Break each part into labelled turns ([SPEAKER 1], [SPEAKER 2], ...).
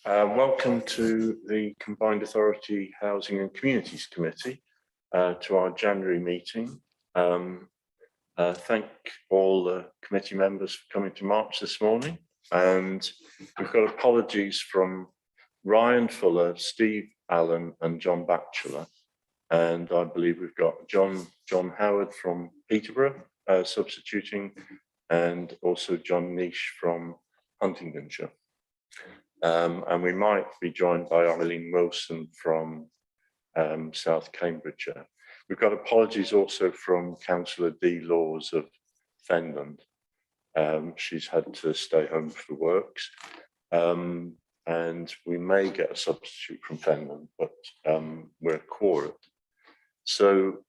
[SPEAKER 1] Welcome to the Combined Authority Housing and Communities Committee, to our January meeting. Thank all the committee members for coming to March this morning. And we've got apologies from Ryan Fuller, Steve Allen and John Batchelor. And I believe we've got John Howard from Peterborough substituting, and also John Niche from Huntingdonshire. And we might be joined by Eileen Wilson from South Cambridgeshire. We've got apologies also from Councillor D. Laws of Fenland. She's had to stay home for works. And we may get a substitute from Fenland, but we're quorate. So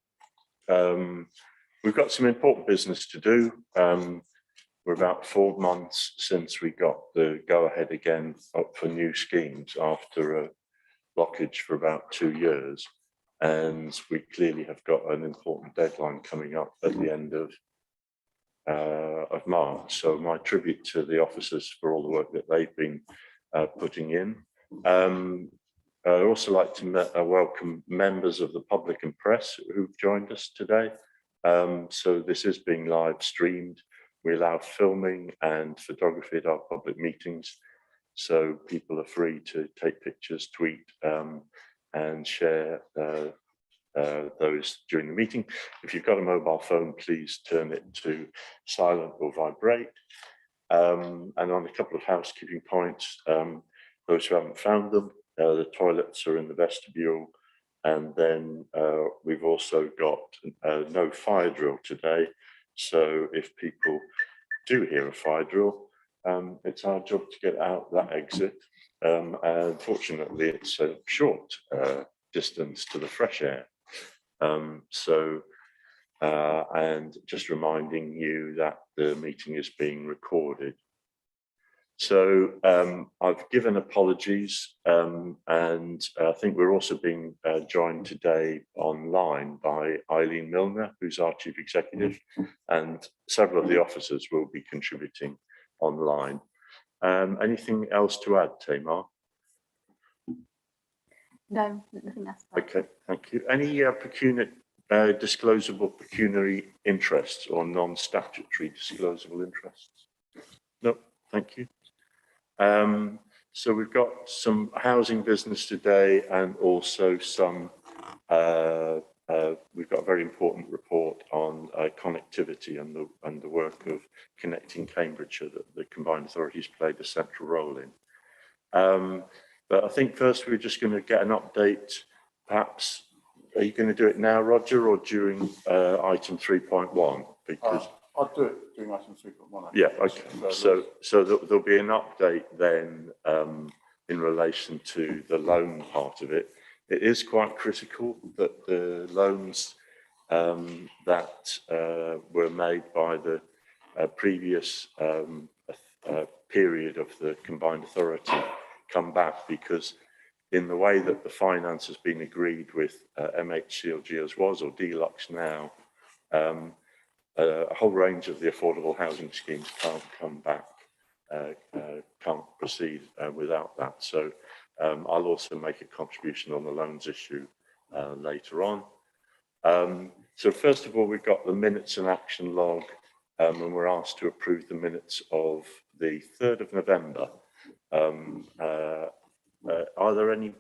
[SPEAKER 1] we've got some important business to do. We're about 4 months since we got the go-ahead again up for new schemes after a blockage for about 2 years. And we clearly have got an important deadline coming up at the end of March. So my tribute to the officers for all the work that they've been putting in. I'd also like to welcome members of the public and press who've joined us today. So this is being live streamed. We allow filming and photography at our public meetings, so people are free to take pictures, tweet, and share those during the meeting. If you've got a mobile phone, please turn it to silent or vibrate. And on a couple of housekeeping points, those who haven't found them, the toilets are in the vestibule, and then we've also got no fire drill today. So if people do hear a fire drill, it's our job to get out that exit. And fortunately, it's a short distance to the fresh air. And just reminding you that the meeting is being recorded. So I've given apologies, and I think we're also being joined today online by Eileen Milner, who's our Chief Executive, and several of the officers will be contributing online. Anything else to add, Tamar?
[SPEAKER 2] No, nothing else.
[SPEAKER 1] Okay, thank you. Any disclosable pecuniary interests or non-statutory disclosable interests? No, thank you. So we've got some housing business today, and also some we've got a very important report on connectivity and the work of connecting Cambridgeshire that the combined authorities played a central role in. But I think first we're just going to get an update. Perhaps are you going to do it now, Roger, or during item 3.1? Because
[SPEAKER 3] I'll do it during item 3.1.
[SPEAKER 1] Yeah, okay. So there'll be an update then in relation to the loan part of it. It is quite critical that the loans that were made by the previous period of the combined authority come back, because in the way that the finance has been agreed with MHCLG as was, or Deluxe now, a whole range of the affordable housing schemes can't come back, can't proceed without that. So I'll also make a contribution on the loans issue later on. So first of all, we've got the minutes and action log, and we're asked to approve the minutes of the 3rd of November. Are there any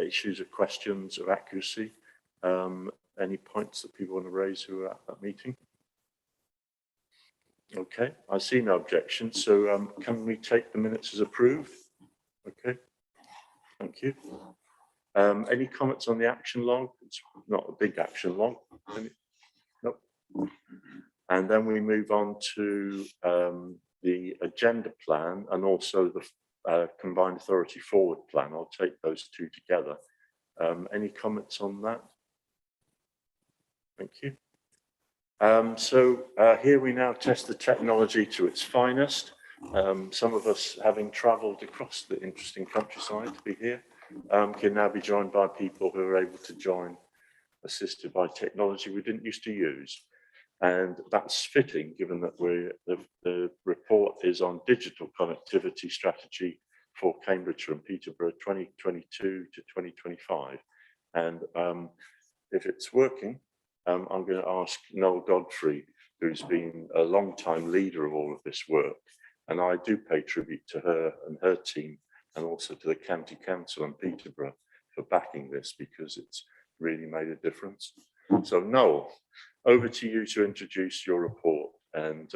[SPEAKER 1] issues or questions of accuracy? Any points that people want to raise who are at that meeting? Okay, I see no objection. So can we take the minutes as approved? Okay, thank you. Any comments on the action log? It's not a big action log. Nope. And then we move on to the agenda plan, and also the combined authority forward plan. I'll take those two together. Any comments on that? Thank you. So here we now test the technology to its finest. Some of us, having travelled across the interesting countryside to be here, can now be joined by people who are able to join, assisted by technology we didn't used to use. And that's fitting, given that the report is on digital connectivity strategy for Cambridgeshire and Peterborough 2022 to 2025. And if it's working, I'm going to ask Noel Godfrey, who's been a long-time leader of all of this work, and I do pay tribute to her and her team, and also to the County Council and Peterborough for backing this, because it's really made a difference. So Noel, over to you to introduce your report and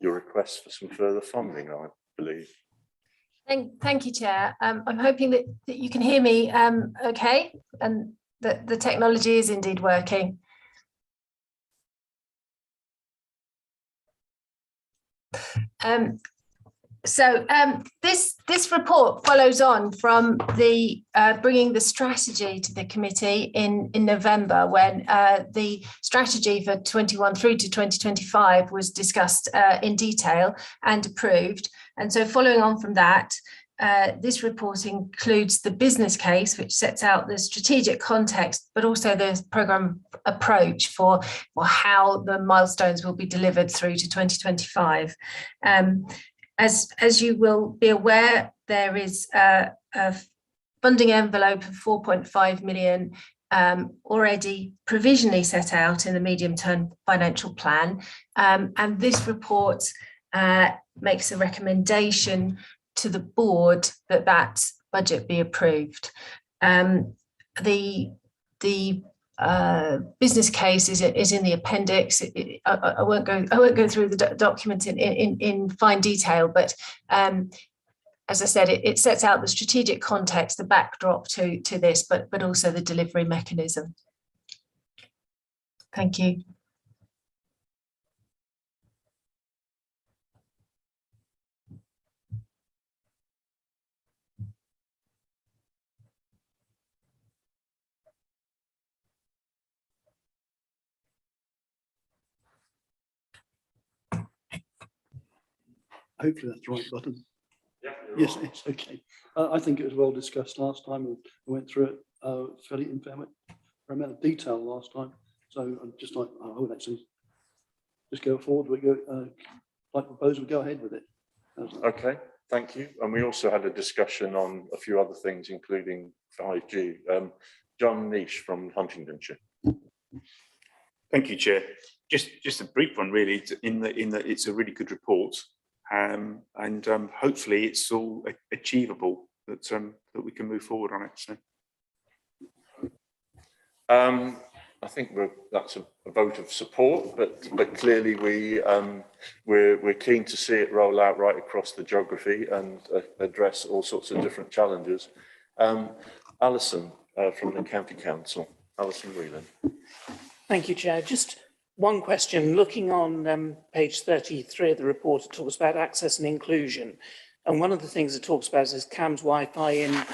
[SPEAKER 1] your request for some further funding, I believe.
[SPEAKER 2] Thank you, Chair. I'm hoping that you can hear me okay, and that the technology is indeed working. This report follows on from the bringing the strategy to the committee in November, when the strategy for 21 through to 2025 was discussed in detail and approved. And so following on from that, this report includes the business case, which sets out the strategic context, but also the programme approach for how the milestones will be delivered through to 2025. As you will be aware, there is a funding envelope of 4.5 million already provisionally set out in the medium-term financial plan. And this report makes a recommendation to the board that that budget be approved. The business case is in the appendix. I won't go through the document in fine detail, but as I said, it sets out the strategic context, the backdrop to this, but also the delivery mechanism. Thank you.
[SPEAKER 4] Hopefully that's the right button.
[SPEAKER 1] Yeah,
[SPEAKER 4] yes, it's okay. I think it was well discussed last time. We went through it fairly in fair amount of detail last time. So I'm just like, I would actually just go forward. We go, I propose we go ahead with it.
[SPEAKER 1] Okay, thank you. And we also had a discussion on a few other things, including 5G. John Nish from Huntingdonshire.
[SPEAKER 5] Thank you, Chair. Just a brief one, really. In that it's a really good report. And hopefully it's all achievable, that we can move forward on it. So.
[SPEAKER 1] I think that's a vote of support, but clearly we're keen to see it roll out right across the geography and address all sorts of different challenges. Alison from the County Council. Alison Whelan.
[SPEAKER 6] Thank you, Chair. Just one question. Looking on page 33 of the report, it talks about access and inclusion. And one of the things it talks about is CAMS Wi-Fi in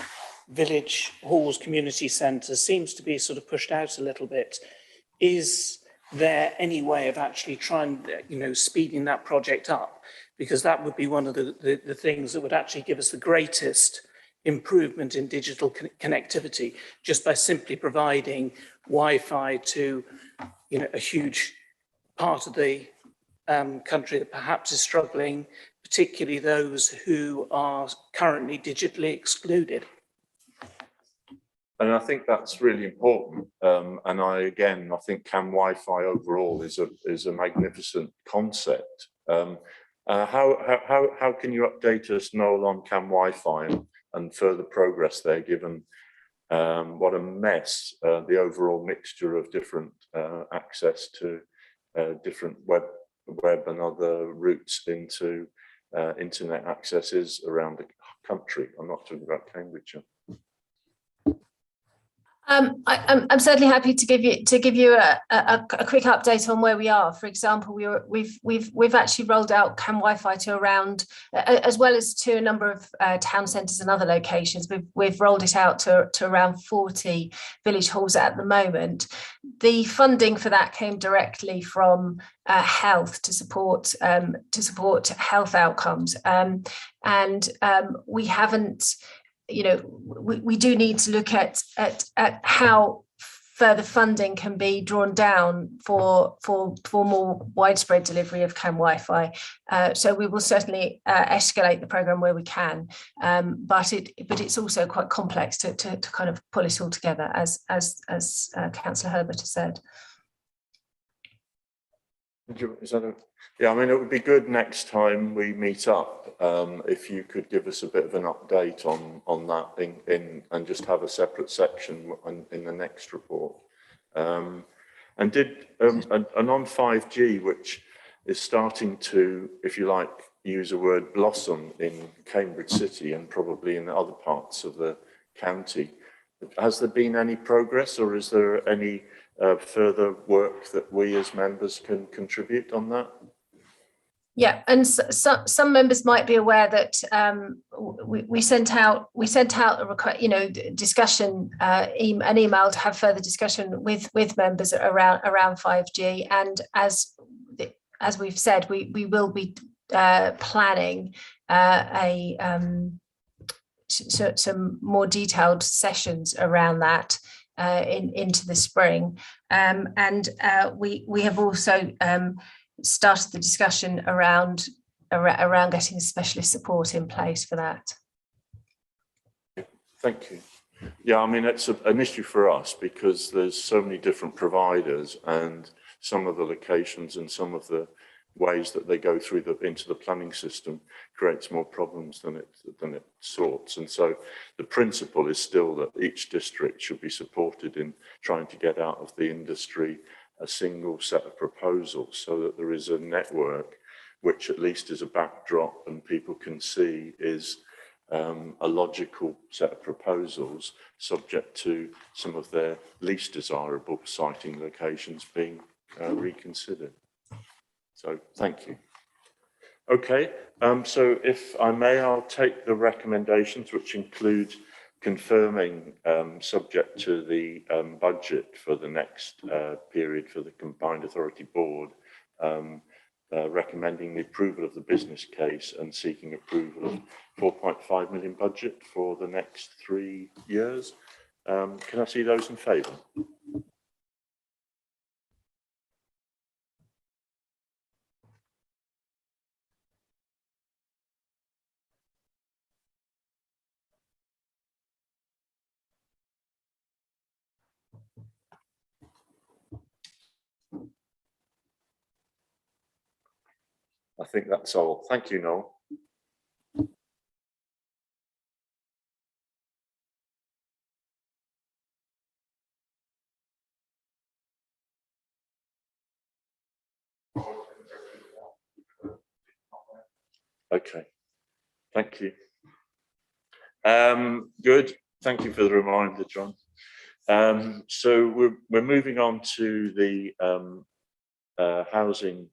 [SPEAKER 6] village halls, community centres, seems to be sort of pushed out a little bit. Is there any way of actually trying, speeding that project up? Because that would be one of the things that would actually give us the greatest improvement in digital connectivity, just by simply providing Wi-Fi to a huge part of the country that perhaps is struggling, particularly those who are currently digitally excluded.
[SPEAKER 1] And I think that's really important. And I think CAM Wi-Fi overall is a magnificent concept. How can you update us, Noel, on CAM Wi-Fi and further progress there, given what a mess the overall mixture of different access to different web and other routes into internet access is around the country? I'm not talking about Cambridgeshire.
[SPEAKER 2] I'm certainly happy to give you a quick update on where we are. For example, we've actually rolled out CAM Wi-Fi to around, as well as to a number of town centres and other locations. We've rolled it out to around 40 village halls at the moment. The funding for that came directly from health to support health outcomes, and we haven't. We do need to look at how further funding can be drawn down for more widespread delivery of CAM Wi-Fi. So we will certainly escalate the programme where we can, but it's also quite complex to kind of pull it all together, as Councillor Herbert has said.
[SPEAKER 1] Yeah, I mean, it would be good next time we meet up if you could give us a bit of an update on that and just have a separate section in the next report. And on 5G, which is starting to, if you like, use a word, blossom in Cambridge City and probably in other parts of the county. Has there been any progress, or is there any further work that we as members can contribute on that?
[SPEAKER 2] Yeah, and some members might be aware that we sent out a request, discussion, an email to have further discussion with members around 5G, and as we've said, we will be planning some more detailed sessions around that into the spring, and we have also started the discussion around getting specialist support in place for that.
[SPEAKER 1] Thank you. Yeah, I mean, it's an issue for us because there's so many different providers, and some of the locations and some of the ways that they go through into the planning system creates more problems than it sorts. And so the principle is still that each district should be supported in trying to get out of the industry a single set of proposals, so that there is a network which at least is a backdrop and people can see is a logical set of proposals, subject to some of their least desirable siting locations being reconsidered. So thank you. Okay, so if I may, I'll take the recommendations, which include confirming, subject to the budget for the next period for the Combined Authority Board, recommending the approval of the business case and seeking approval of 4.5 million budget for the next 3 years. Can I see those in favour? I think that's all. Thank you, Noel. Okay, thank you. Good. Thank you for the reminder, John. So we're moving on to the housing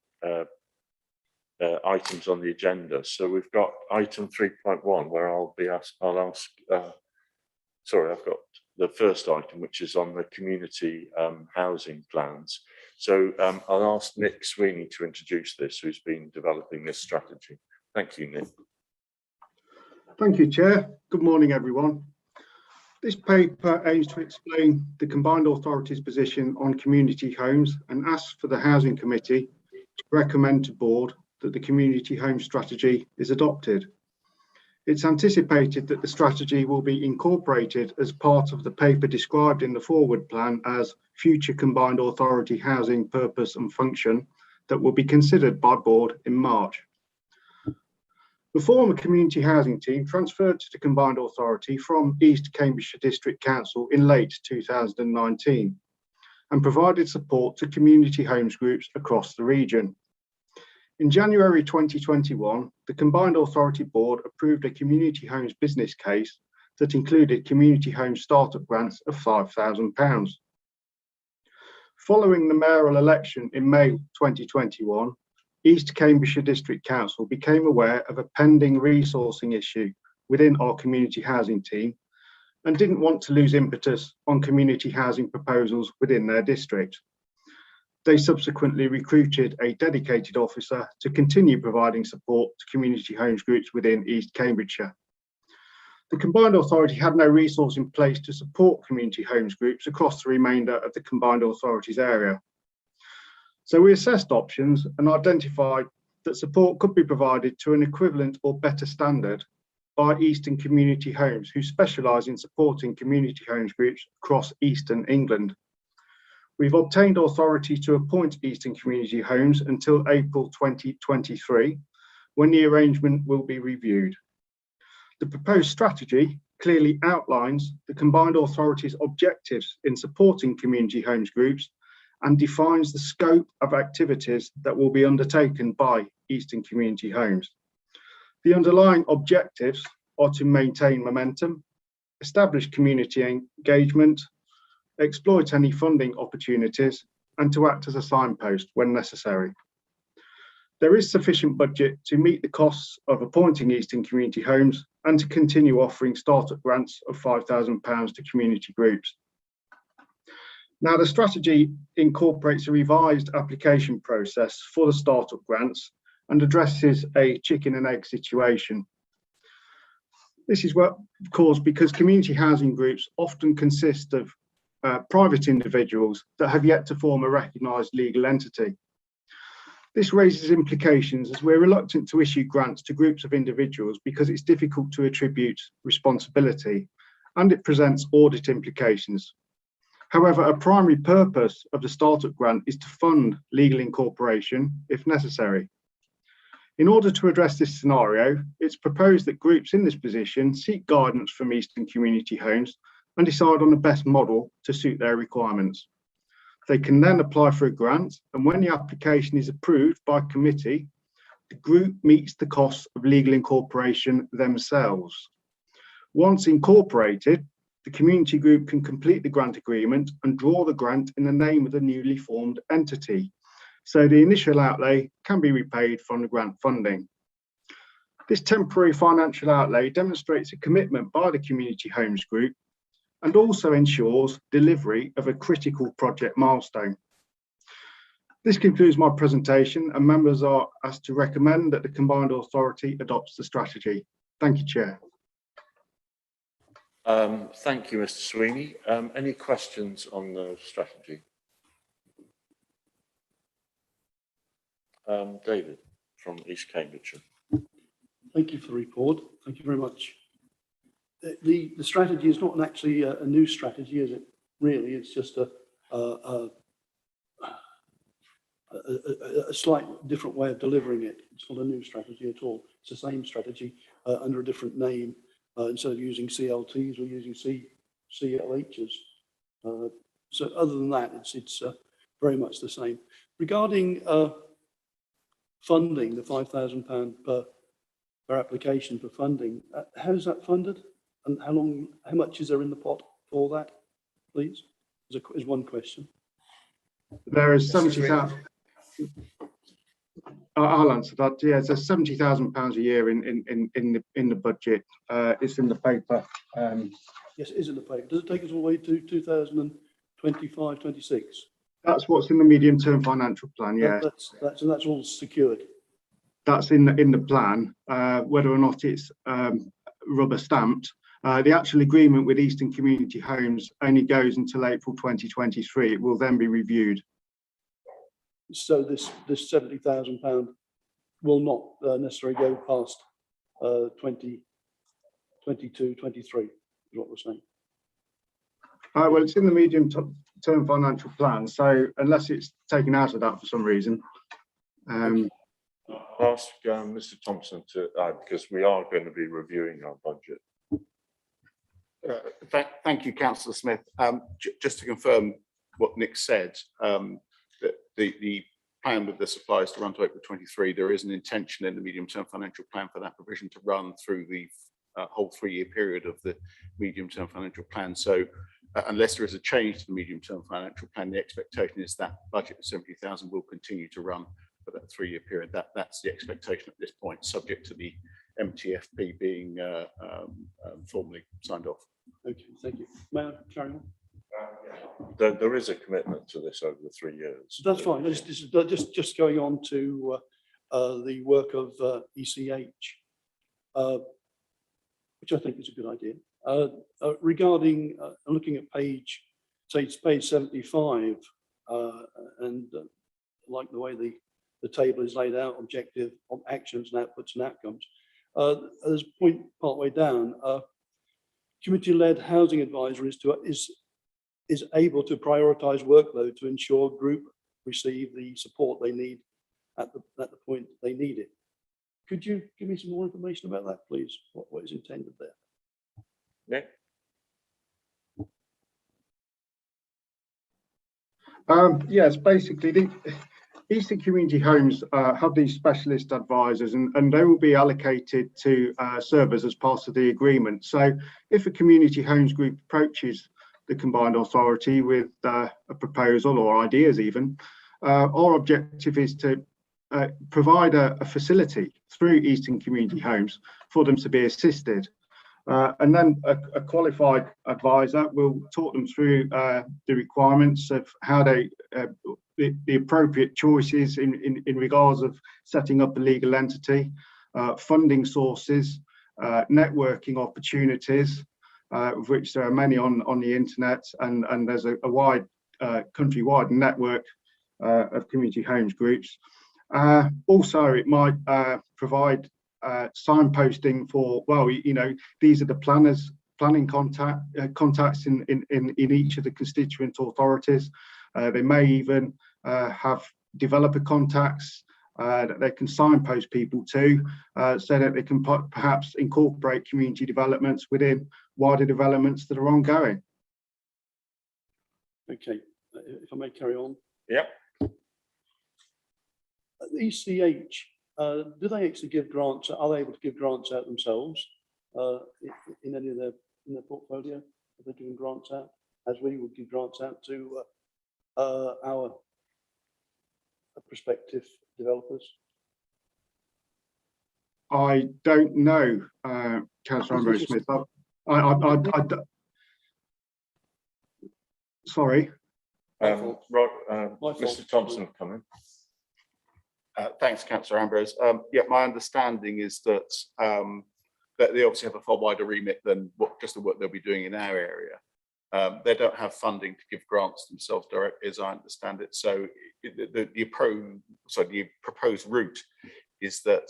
[SPEAKER 1] items on the agenda. So we've got item 3.1, where I've got the first item, which is on the community housing plans. So I'll ask Nick Sweeney to introduce this, who's been developing this strategy. Thank you, Nick.
[SPEAKER 7] Thank you, Chair. Good morning, everyone. This paper aims to explain the Combined Authority's position on community homes and asks for the Housing Committee to recommend to Board that the community home strategy is adopted. It's anticipated that the strategy will be incorporated as part of the paper described in the forward plan as future Combined Authority housing purpose and function that will be considered by Board in March. The former community housing team transferred to the Combined Authority from East Cambridgeshire District Council in late 2019 and provided support to community homes groups across the region. In January 2021, the Combined Authority Board approved a community homes business case that included community home startup grants of £5,000. Following the mayoral election in May 2021, East Cambridgeshire District Council became aware of a pending resourcing issue within our community housing team and didn't want to lose impetus on community housing proposals within their district. They subsequently recruited a dedicated officer to continue providing support to community homes groups within East Cambridgeshire. The combined authority had no resource in place to support community homes groups across the remainder of the combined authorities area. So we assessed options and identified that support could be provided to an equivalent or better standard by Eastern Community Homes, who specialise in supporting community homes groups across Eastern England. We've obtained authority to appoint Eastern Community Homes until April 2023, when the arrangement will be reviewed. The proposed strategy clearly outlines the combined authority's objectives in supporting community homes groups and defines the scope of activities that will be undertaken by Eastern Community Homes. The underlying objectives are to maintain momentum, establish community engagement, exploit any funding opportunities, and to act as a signpost when necessary. There is sufficient budget to meet the costs of appointing Eastern Community Homes and to continue offering startup grants of £5,000 to community groups. Now, the strategy incorporates a revised application process for the startup grants and addresses a chicken and egg situation. This is what, of course, because community housing groups often consist of private individuals that have yet to form a recognised legal entity. This raises implications as we're reluctant to issue grants to groups of individuals because it's difficult to attribute responsibility and it presents audit implications. However, a primary purpose of the startup grant is to fund legal incorporation if necessary. In order to address this scenario, it's proposed that groups in this position seek guidance from Eastern Community Homes and decide on the best model to suit their requirements. They can then apply for a grant, and when the application is approved by committee, the group meets the costs of legal incorporation themselves. Once incorporated, the community group can complete the grant agreement and draw the grant in the name of the newly formed entity. So the initial outlay can be repaid from the grant funding. This temporary financial outlay demonstrates a commitment by the community homes group and also ensures delivery of a critical project milestone. This concludes my presentation, and members are asked to recommend that the combined authority adopts the strategy. Thank you, Chair.
[SPEAKER 1] Thank you, Mr. Sweeney. Any questions on the strategy? David from East Cambridgeshire.
[SPEAKER 4] Thank you for the report. Thank you very much. The strategy is not actually a new strategy, is it? Really, it's just a slight different way of delivering it. It's not a new strategy at all. It's the same strategy under a different name. Instead of using CLTs, we're using CLHs. So other than that, it's very much the same. Regarding funding, the £5,000 per application for funding, how is that funded? And how much is there in the pot for that, please? Is one question.
[SPEAKER 7] There is 70,000. I'll answer that. Yeah, there's £70,000 a year in the budget. It's in the paper.
[SPEAKER 4] Yes, it is in the paper. Does it take us all the way to 2025, 26? That's
[SPEAKER 7] what's in the medium-term financial plan. Yeah,
[SPEAKER 4] that's all secured.
[SPEAKER 7] That's in the plan. Whether or not it's rubber stamped. The actual agreement with Eastern Community Homes only goes until April 2023. It will then be reviewed.
[SPEAKER 4] So this £70,000 will not necessarily go past 2022, 23, is what we're saying.
[SPEAKER 7] Well, it's in the medium-term financial plan. So unless it's taken out of that for some reason.
[SPEAKER 1] I'll ask Mr. Thompson to add, because we are going to be reviewing our budget.
[SPEAKER 3] Thank you, Councillor Smith. Just to confirm what Nick said, that the plan with the suppliers to run to April 23, there is an intention in the medium-term financial plan for that provision to run through the whole 3-year period of the medium-term financial plan. So unless there is a change to the medium-term financial plan, the expectation is that budget of 70,000 will continue to run for that 3-year period. That's the expectation at this point, subject to the MTFP being formally signed off.
[SPEAKER 4] Okay, thank you. May I carry on?
[SPEAKER 1] There is a commitment to this over the 3 years.
[SPEAKER 4] That's fine. Just going on to the work of ECH. which I think is a good idea. Regarding looking at page, say it's page 75, and like the way the table is laid out, objective on actions and outputs and outcomes. There's a point partway down, community-led housing advisor is able to prioritize workload to ensure group receive the support they need at the point they need it. Could you give me some more information about that, please? What is intended there?
[SPEAKER 1] Nick?
[SPEAKER 7] Yes, basically the Eastern Community Homes have these specialist advisors, and they will be allocated to servers as part of the agreement. So if a community homes group approaches the combined authority with a proposal or ideas even, our objective is to provide a facility through Eastern Community Homes for them to be assisted. And then a qualified advisor will talk them through the requirements of how they, the appropriate choices in regards of setting up a legal entity, funding sources, networking opportunities, of which there are many on the internet, and there's a wide countrywide network of community homes groups. Also, it might provide signposting for, well, you know, these are the planning contacts in each of the constituent authorities. They may even have developer contacts that they can signpost people to, so that they can perhaps incorporate community developments within wider developments that are ongoing.
[SPEAKER 4] Okay, if I may carry on.
[SPEAKER 1] Yep.
[SPEAKER 4] ECH, do they actually give grants? Are they able to give grants out themselves in any of their portfolio? Are they giving grants out as we would give grants out to our prospective developers?
[SPEAKER 7] I don't know, Councillor Ambrose Smith. Sorry.
[SPEAKER 1] Mr. Thompson, come in.
[SPEAKER 3] Thanks, Councillor Ambrose. Yeah, my understanding is that that they obviously have a far wider remit than just the work they'll be doing in our area. They don't have funding to give grants themselves directly, as I understand it. So the proposed route is that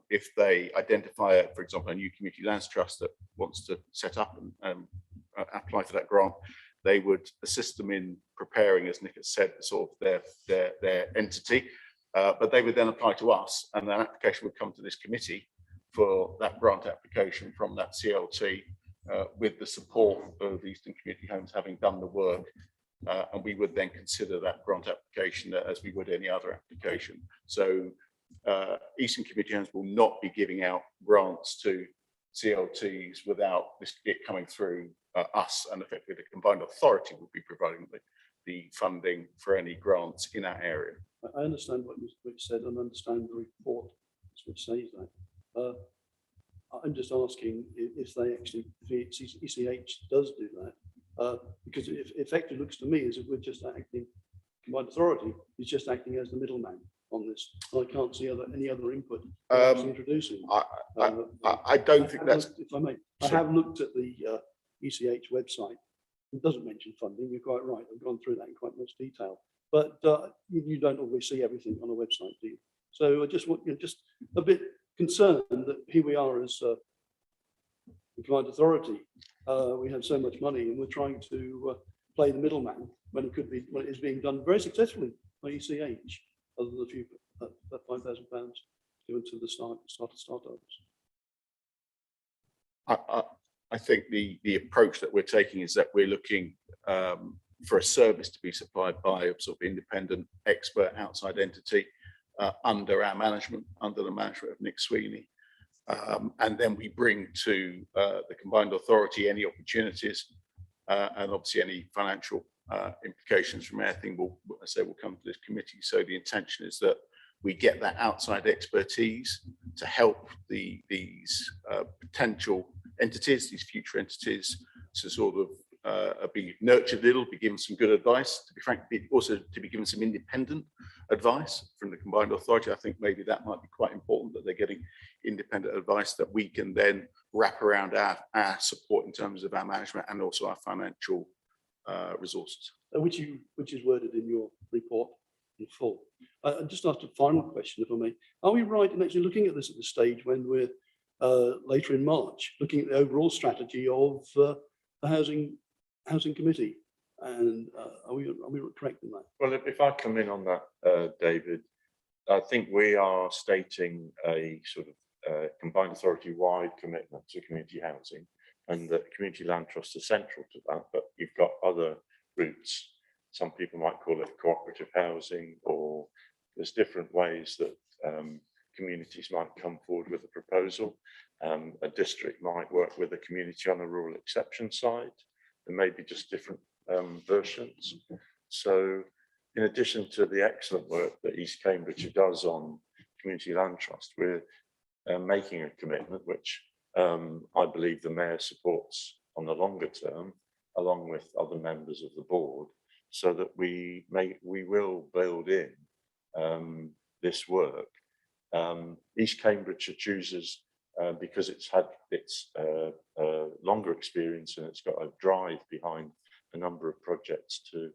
[SPEAKER 3] if they identify, for example, a new community lands trust that wants to set up and apply for that grant, they would assist them in preparing, as Nick has said, sort of their entity. But they would then apply to us, and an application would come to this committee for that grant application from that CLT, with the support of Eastern Community Homes having done the work, and we would then consider that grant application as we would any other application. So Eastern Community Homes will not be giving out grants to CLTs without it coming through us, and effectively the combined authority will be providing the funding for any grants in our area.
[SPEAKER 4] I understand what you said and understand the report which says that. I'm just asking if they actually, if ECH does do that, because it effectively looks to me as if we're just acting, combined authority is just acting as the middleman on this. I can't see any other input introducing.
[SPEAKER 3] I don't think that's.
[SPEAKER 4] If I may, I have looked at the ECH website. It doesn't mention funding. You're quite right. I've gone through that in quite much detail. But you don't always see everything on a website, do you? So I just want, just a bit concerned that here we are as the combined authority. We have so much money, and we're trying to play the middleman when it could be, when it is being done very successfully by ECH, other than a few £5,000 given to the startups.
[SPEAKER 3] I think the approach that we're taking is that we're looking for a service to be supplied by a sort of independent expert outside entity under our management, under the management of Nick Sweeney. And then we bring to the combined authority any opportunities and obviously any financial implications from anything will come to this committee. So the intention is that we get that outside expertise to help these potential entities, these future entities, to sort of be nurtured a little, be given some good advice, to be frank, also to be given some independent advice from the combined authority. I think maybe that might be quite important, that they're getting independent advice that we can then wrap around our support in terms of our management and also our financial resources.
[SPEAKER 4] Which is worded in your report in full. I just asked a final question, if I may. Are we right in actually looking at this at the stage when we're later in March, looking at the overall strategy of the housing committee? And are we correct in that?
[SPEAKER 1] Well, if I come in on that, David, I think we are stating a sort of combined authority-wide commitment to community housing, and that community land trust is central to that. But you've got other routes. Some people might call it cooperative housing, or there's different ways that communities might come forward with a proposal. A district might work with a community on a rural exception side. There may be just different versions. So in addition to the excellent work that East Cambridgeshire does on community land trust, we're making a commitment which I believe the Mayor supports on the longer term, along with other members of the board, so that we will build in this work. East Cambridgeshire chooses, because it's had its longer experience and it's got a drive behind a number of projects to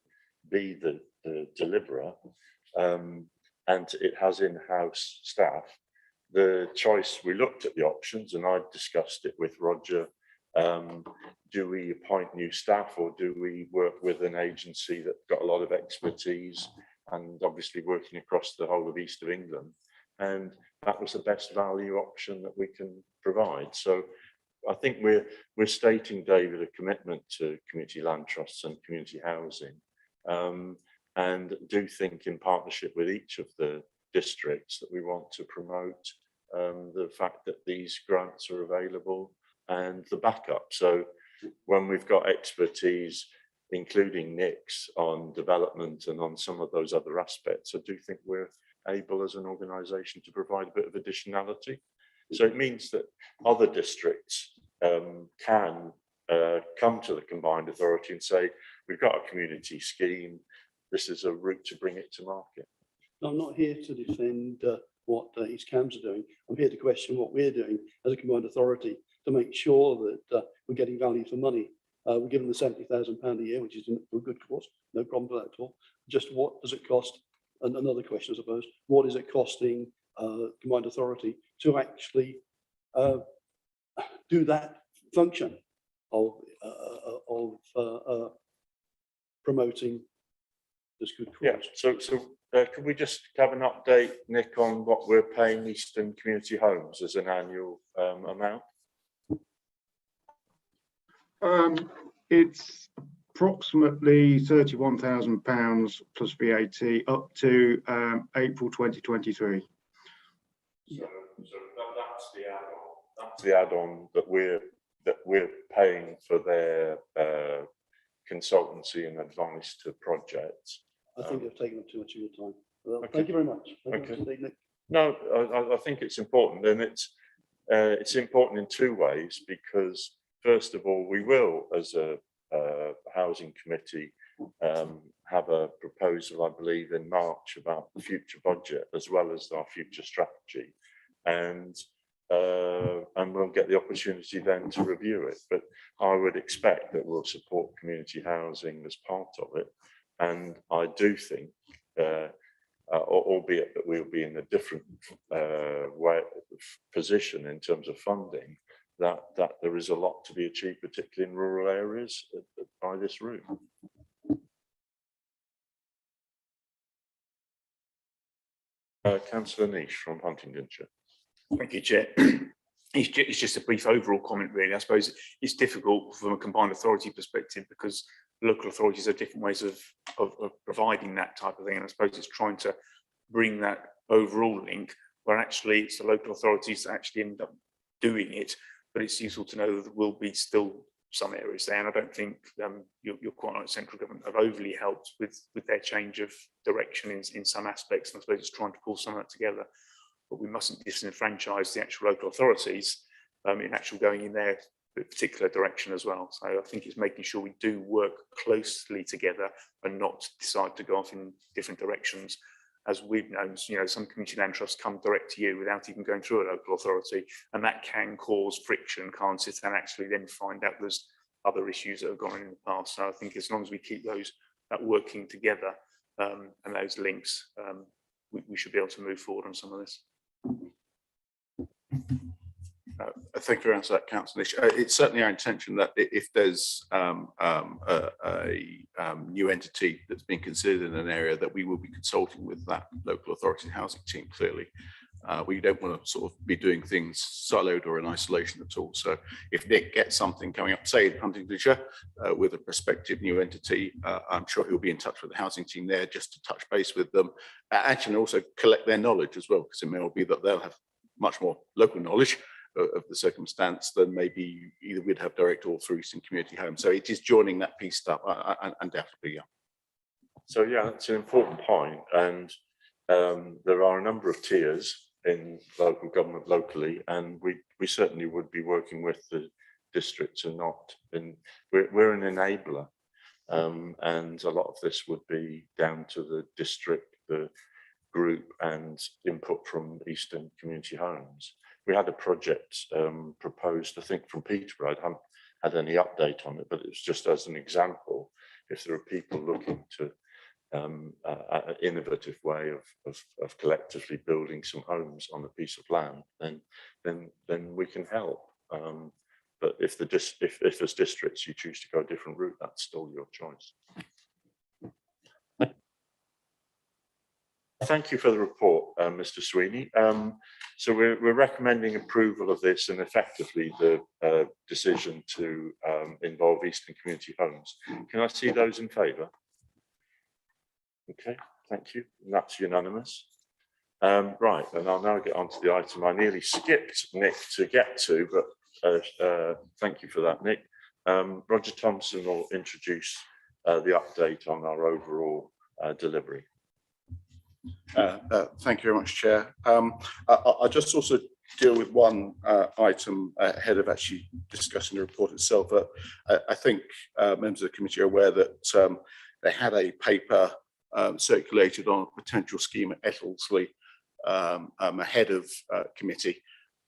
[SPEAKER 1] be the deliverer, and it has in-house staff. The choice, we looked at the options, and I discussed it with Roger. Do we appoint new staff, or do we work with an agency that's got a lot of expertise and obviously working across the whole of East of England? And that was the best value option that we can provide. So I think we're stating, David, a commitment to community land trusts and community housing, and do think in partnership with each of the districts that we want to promote the fact that these grants are available and the backup. So when we've got expertise, including Nick's on development and on some of those other aspects, I do think we're able as an organisation to provide a bit of additionality. So it means that other districts can come to the combined authority and say, we've got a community scheme, this is a route to bring it to market.
[SPEAKER 4] I'm not here to defend what East Cambs are doing. I'm here to question what we're doing as a combined authority to make sure that we're getting value for money. We're given the £70,000 a year, which is for a good cause, no problem with that at all. Just what does it cost? And another question, I suppose, what is it costing combined authority to actually do that function of promoting this good cause?
[SPEAKER 1] Yeah, so could we just have an update, Nick, on what we're paying Eastern Community Homes as an annual amount?
[SPEAKER 7] It's approximately £31,000 plus VAT up to April 2023.
[SPEAKER 1] So that's the add-on. That's the add-on that we're paying for their consultancy and advice to projects.
[SPEAKER 4] I think I've taken up too much of your time. Well, okay. Thank you very much.
[SPEAKER 1] Okay. No, I think it's important, and it's important in two ways, because first of all, we will, as a housing committee, have a proposal, I believe, in March about the future budget as well as our future strategy, and we'll get the opportunity then to review it. But I would expect that we'll support community housing as part of it, and I do think, albeit that we'll be in a different position in terms of funding, that there is a lot to be achieved, particularly in rural areas, by this route. Councillor Niche from Huntingdonshire.
[SPEAKER 5] Thank you, Chair. It's just a brief overall comment, really. I suppose it's difficult from a combined authority perspective because local authorities have different ways of providing that type of thing. And I suppose it's trying to bring that overall link where actually it's the local authorities that actually end up doing it. But it's useful to know that there will be still some areas there. And I don't think you're quite right, central government have overly helped with their change of direction in some aspects. And I suppose it's trying to pull some of that together. But we mustn't disenfranchise the actual local authorities in actual going in there particular direction as well. So I think it's making sure we do work closely together and not decide to go off in different directions. As we've known, some community land trusts come direct to you without even going through a local authority, and that can cause friction, can't it? And actually then find out there's other issues that have gone on in the past. So I think as long as we keep that working together and those links, we should be able to move forward on some of this.
[SPEAKER 3] Thank you for answering that, Councillor Nish. It's certainly our intention that if there's a new entity that's being considered in an area, that we will be consulting with that local authority housing team. Clearly, we don't want to sort of be doing things siloed or in isolation at all. So if Nick gets something coming up, say in Huntingdonshire, with a prospective new entity, I'm sure he'll be in touch with the housing team there just to touch base with them, actually also collect their knowledge as well, because it may well be that they'll have much more local knowledge of the circumstance than maybe either we'd have direct or through Eastern Community Home. So it is joining that piece up, undoubtedly. Yeah.
[SPEAKER 1] So yeah, that's an important point, and there are a number of tiers in local government locally, and we certainly would be working with the districts and not in. We're an enabler, and a lot of this would be down to the district, the group, and input from Eastern Community Homes. We had a project proposed, I think, from Peterborough. I haven't had any update on it, but it's just as an example. If there are people looking to an innovative way of collectively building some homes on a piece of land, then we can help. But if there's districts you choose to go a different route, that's still your choice. Thank you for the report, Mr. Sweeney. So we're recommending approval of this and effectively the decision to involve Eastern Community Homes. Can I see those in favour? Okay, thank you. And that's unanimous. Right, and I'll now get on to the item I nearly skipped Nick to get to, but thank you for that, Nick. Roger Thompson will introduce the update on our overall delivery.
[SPEAKER 3] Thank you very much, Chair. I'll just also deal with one item ahead of actually discussing the report itself. I think members of the committee are aware that they had a paper circulated on a potential scheme at Ettlesleigh ahead of committee.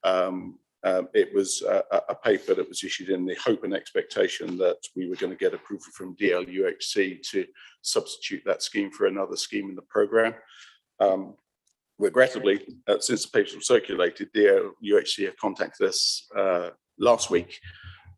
[SPEAKER 3] It was a paper that was issued in the hope and expectation that we were going to get approval from DLUHC to substitute that scheme for another scheme in the programme. Regrettably, since the paper was circulated, DLUHC have contacted us last week,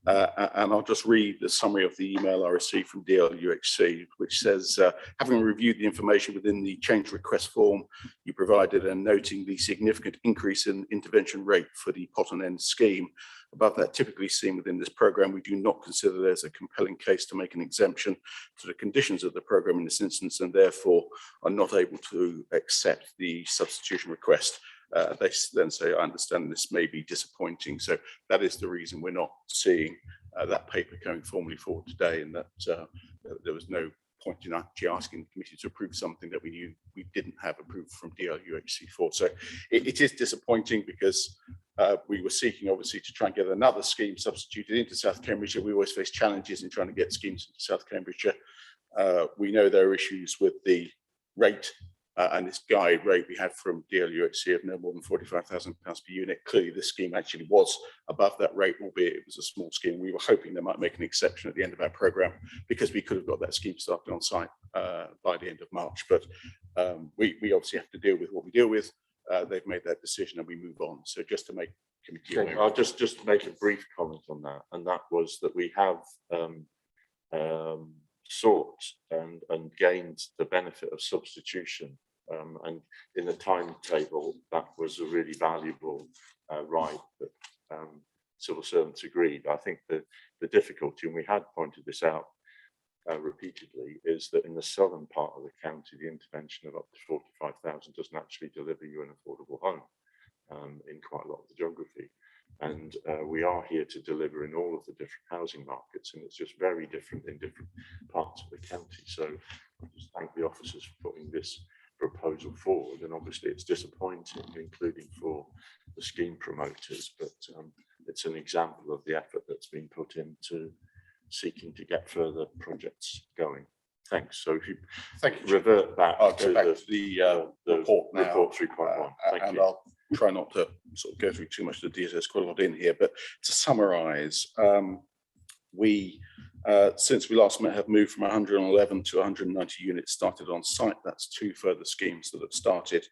[SPEAKER 3] and I'll just read the summary of the email I received from DLUHC, which says, having reviewed the information within the change request form you provided and noting the significant increase in intervention rate for the pot and end scheme above that typically seen within this programme, we do not consider there's a compelling case to make an exemption to the conditions of the programme in this instance, and therefore are not able to accept the substitution request. They then say, I understand this may be disappointing. So that is the reason we're not seeing that paper going formally forward today, and that there was no point in actually asking the committee to approve something that we knew we didn't have approved from DLUHC for. So it is disappointing because we were seeking obviously to try and get another scheme substituted into South Cambridgeshire. We always face challenges in trying to get schemes into South Cambridgeshire. We know there are issues with the rate and this guide rate we had from DLUHC of no more than £45,000 per unit. Clearly this scheme actually was above that rate, albeit it was a small scheme. We were hoping they might make an exception at the end of our programme because we could have got that scheme started on site by the end of March. But we obviously have to deal with what we deal with. They've made that decision and we move on. So just to make committee aware.
[SPEAKER 1] I'll just make a brief comment on that, and that was that we have sought and gained the benefit of substitution, and in the timetable that was a really valuable right that civil servants agreed. I think the difficulty, and we had pointed this out repeatedly, is that in the southern part of the county the intervention of up to 45,000 doesn't actually deliver you an affordable home in quite a lot of the geography. And we are here to deliver in all of the different housing markets, and it's just very different in different parts of the county. So I just thank the officers for putting this proposal forward, and obviously it's disappointing, including for the scheme promoters, but it's an example of the effort that's been put into seeking to get further projects going. Thanks. So if you
[SPEAKER 3] Thank you.
[SPEAKER 1] revert back
[SPEAKER 3] I'll
[SPEAKER 1] to
[SPEAKER 3] go back to the report now.
[SPEAKER 1] report 3.1. Thank
[SPEAKER 3] And
[SPEAKER 1] you.
[SPEAKER 3] I'll try not to sort of go through too much of the details. There's quite a lot in here, but to summarise, we since we last met have moved from 111 to 190 units started on site. That's 2 further schemes that have started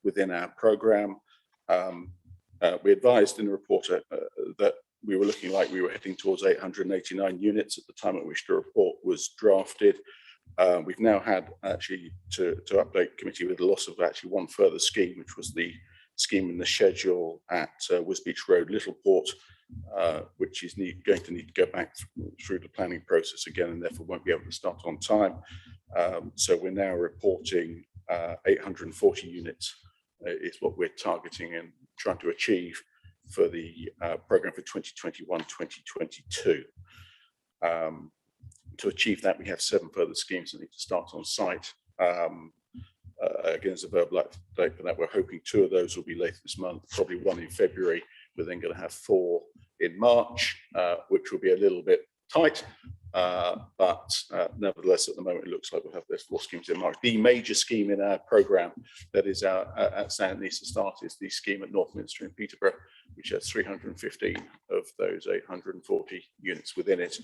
[SPEAKER 3] within our programme. We advised in the report that we were looking like we were heading towards 889 units at the time at which the report was drafted. We've now had actually to update committee with the loss of actually 1 further scheme, which was the scheme in the schedule at Wisbeach Road, Littleport, which is going to need to go back through the planning process again, and therefore won't be able to start on time. So we're now reporting 840 units is what we're targeting and trying to achieve for the programme for 2021-2022. To achieve that, we have 7 further schemes that need to start on site. Again, as a verbal update for that, we're hoping 2 of those will be later this month, probably 1 in February. We're then going to have 4 in March, which will be a little bit tight, but nevertheless, at the moment, it looks like we'll have those 4 schemes in March. The major scheme in our programme that is outstanding needs to start is the scheme at Northminster in Peterborough, which has 315 of those 840 units within it.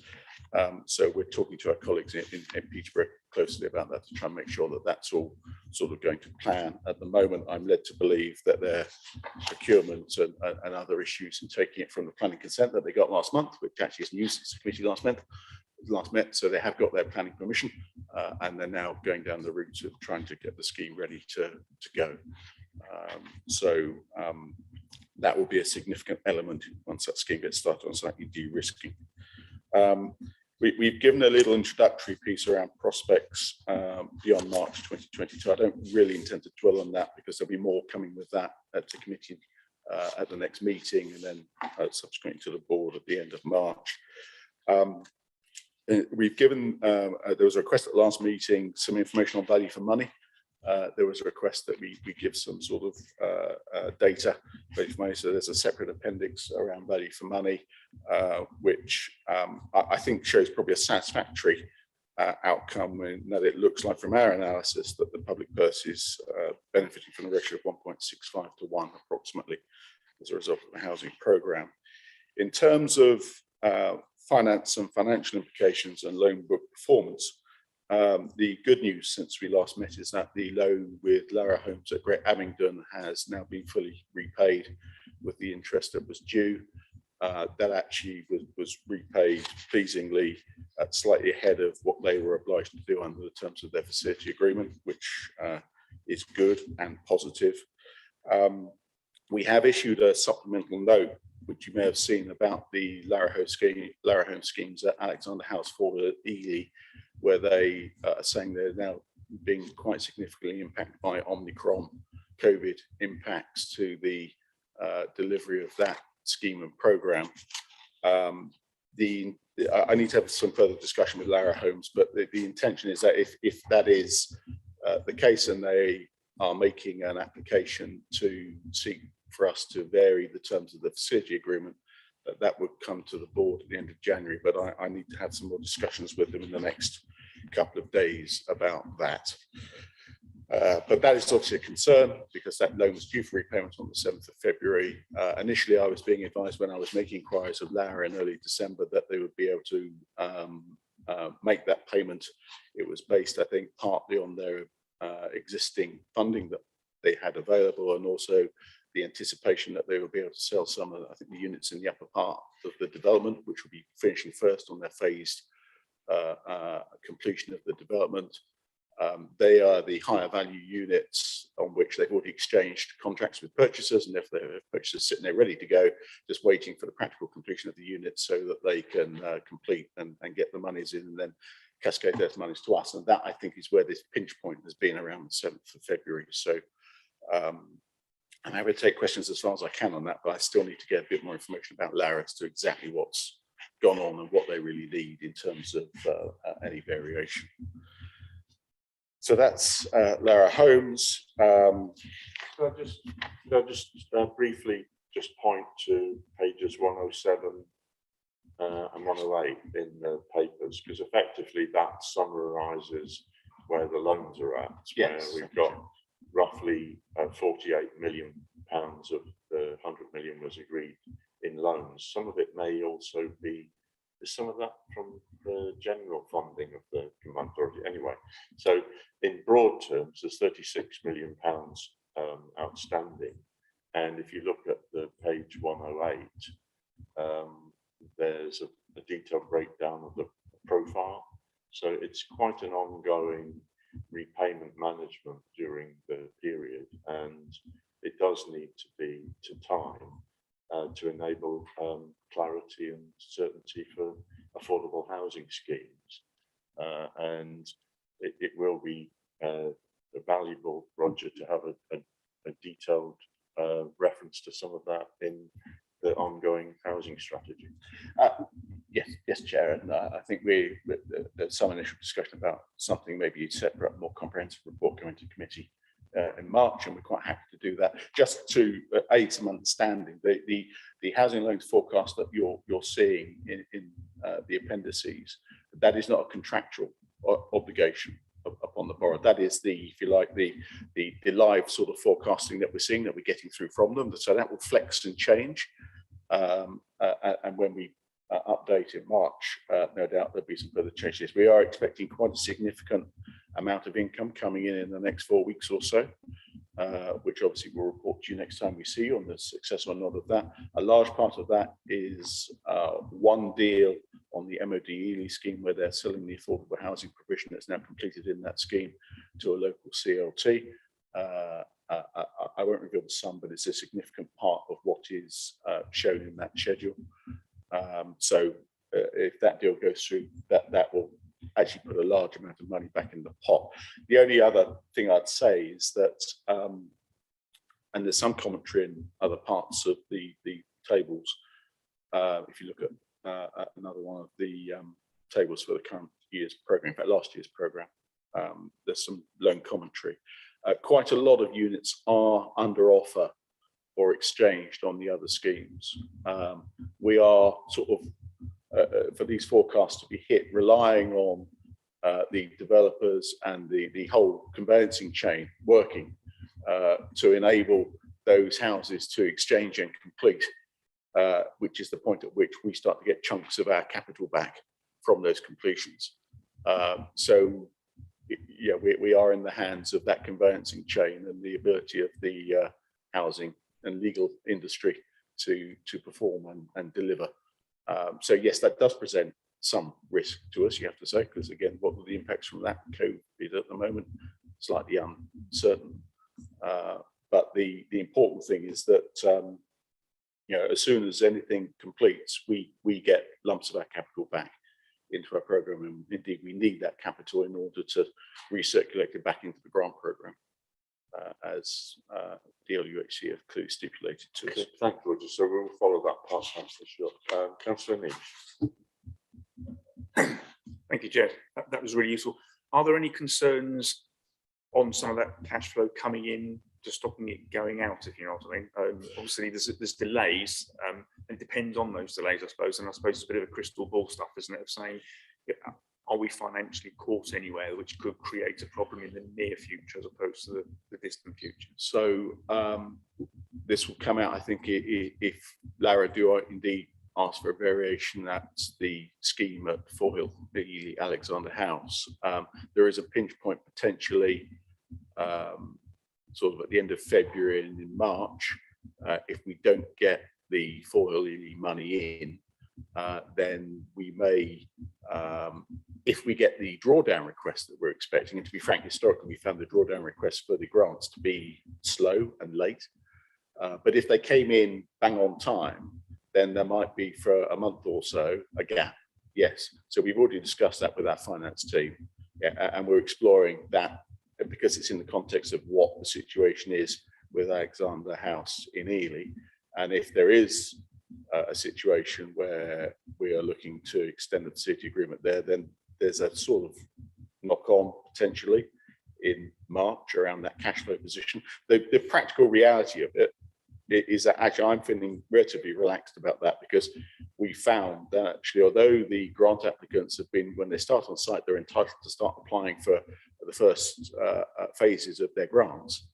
[SPEAKER 3] So we're talking to our colleagues in Peterborough closely about that to try and make sure that that's all sort of going to plan. At the moment, I'm led to believe that their procurement and other issues in taking it from the planning consent that they got last month, which actually is news since the committee last met, so they have got their planning permission, and they're now going down the route of trying to get the scheme ready to go. That will be a significant element once that scheme gets started on slightly de-risking. We've given a little introductory piece around prospects beyond March 2022. I don't really intend to dwell on that because there'll be more coming with that at the committee at the next meeting, and then subsequently to the board at the end of March. We've given, there was a request at the last meeting, some information on value for money. There was a request that we give some sort of data, value for money. So there's a separate appendix around value for money, which I think shows probably a satisfactory outcome in that it looks like from our analysis that the public purse is benefiting from a ratio of 1.65 to 1 approximately as a result of the housing programme. In terms of finance and financial implications and loan book performance, the good news since we last met is that the loan with Lara Homes at Great Abingdon has now been fully repaid with the interest that was due. That actually was repaid pleasingly at slightly ahead of what they were obliged to do under the terms of their facility agreement, which is good and positive. We have issued a supplemental note, which you may have seen, about the Lara Home schemes at Alexander House Ford at Ely, where they are saying they're now being quite significantly impacted by Omicron COVID impacts to the delivery of that scheme and programme. I need to have some further discussion with Lara Homes, but the intention is that if that is the case and they are making an application to seek for us to vary the terms of the facility agreement, that would come to the board at the end of January. But I need to have some more discussions with them in the next couple of days about that. But that is obviously a concern because that loan was due for repayment on the 7th of February. Initially, I was being advised when I was making inquiries of Lara in early December that they would be able to make that payment. It was based, I think, partly on their existing funding that they had available, and also the anticipation that they will be able to sell some of, I think, the units in the upper part of the development, which will be finishing first on their phased completion of the development. They are the higher value units on which they've already exchanged contracts with purchasers, and if they have purchasers sitting there ready to go, just waiting for the practical completion of the units so that they can complete and get the monies in and then cascade those monies to us. And that, I think, is where this pinch point has been around the 7th of February. So I'm happy to take questions as far as I can on that, but I still need to get a bit more information about Lara as to exactly what's gone on and what they really need in terms of any variation. So that's Lara Homes.
[SPEAKER 1] Could I just briefly just point to pages 107 and 108 in the papers, because effectively that summarises where the loans are at.
[SPEAKER 3] Yes.
[SPEAKER 1] Where we've got roughly 48 million pounds of the 100 million was agreed in loans. Some of it may also be, is some of that from the general funding of the combined authority anyway. So in broad terms, there's 36 million pounds outstanding. And if you look at the page 108, there's a detailed breakdown of the profile. So it's quite an ongoing repayment management during the period, and it does need to be to time to enable clarity and certainty for affordable housing schemes. And it will be valuable, Roger, to have a detailed reference to some of that in the ongoing housing strategy.
[SPEAKER 3] Yes, Chair, and I think there's some initial discussion about something maybe separate, more comprehensive report going to committee in March, and we're quite happy to do that. Just to aid some understanding, the housing loans forecast that you're seeing in the appendices, that is not a contractual obligation upon the borrower. That is the, if you like, the live sort of forecasting that we're seeing, that we're getting through from them. So that will flex and change. And when we update in March, no doubt there'll be some further changes. We are expecting quite a significant amount of income coming in the next 4 weeks or so, which obviously we'll report to you next time we see you on the success or not of that. A large part of that is one deal on the MOD Ely scheme, where they're selling the affordable housing provision that's now completed in that scheme to a local CLT. I won't reveal the sum, but it's a significant part of what is shown in that schedule. So if that deal goes through, that will actually put a large amount of money back in the pot. The only other thing I'd say is that, and there's some commentary in other parts of the tables, if you look at another one of the tables for the current year's programme, in fact last year's programme, there's some loan commentary. Quite a lot of units are under offer or exchanged on the other schemes. We are sort of, for these forecasts to be hit, relying on the developers and the whole conveyancing chain working to enable those houses to exchange and complete, which is the point at which we start to get chunks of our capital back from those completions. So yeah, we are in the hands of that conveyancing chain and the ability of the housing and legal industry to perform and deliver. So yes, that does present some risk to us, you have to say, because again, what were the impacts from that COVID at the moment? Slightly uncertain. But the important thing is that you know, as soon as anything completes, we get lumps of our capital back into our programme, and indeed we need that capital in order to recirculate it back into the grant programme, as the LUHC have clearly stipulated to us.
[SPEAKER 1] Thank you, Roger. So we'll follow that part, for sure. Councillor Niche.
[SPEAKER 5] Thank you, Chair. That was really useful. Are there any concerns on some of that cash flow coming in, just stopping it going out, if you know what I mean? Obviously, there's delays, and it depends on those delays, I suppose. And I suppose it's a bit of a crystal ball stuff, isn't it, of saying, are we financially caught anywhere, which could create a problem in the near future as opposed to the distant future?
[SPEAKER 3] So this will come out, I think, if Lara do indeed ask for a variation at the scheme at Forehill, the Alexander House. There is a pinch point potentially sort of at the end of February and in March. If we don't get the Forehill money in, then we may, if we get the drawdown request that we're expecting, and to be frank, historically we found the drawdown requests for the grants to be slow and late. But if they came in bang on time, then there might be for a month or so a gap. Yes, so we've already discussed that with our finance team, and we're exploring that because it's in the context of what the situation is with Alexander House in Ely. And if there is a situation where we are looking to extend the city agreement there, then there's a sort of knock-on potentially in March around that cash flow position. The practical reality of it is that actually I'm feeling relatively relaxed about that, because we found that actually, although the grant applicants have been, when they start on site, they're entitled to start applying for the first phases of their grants.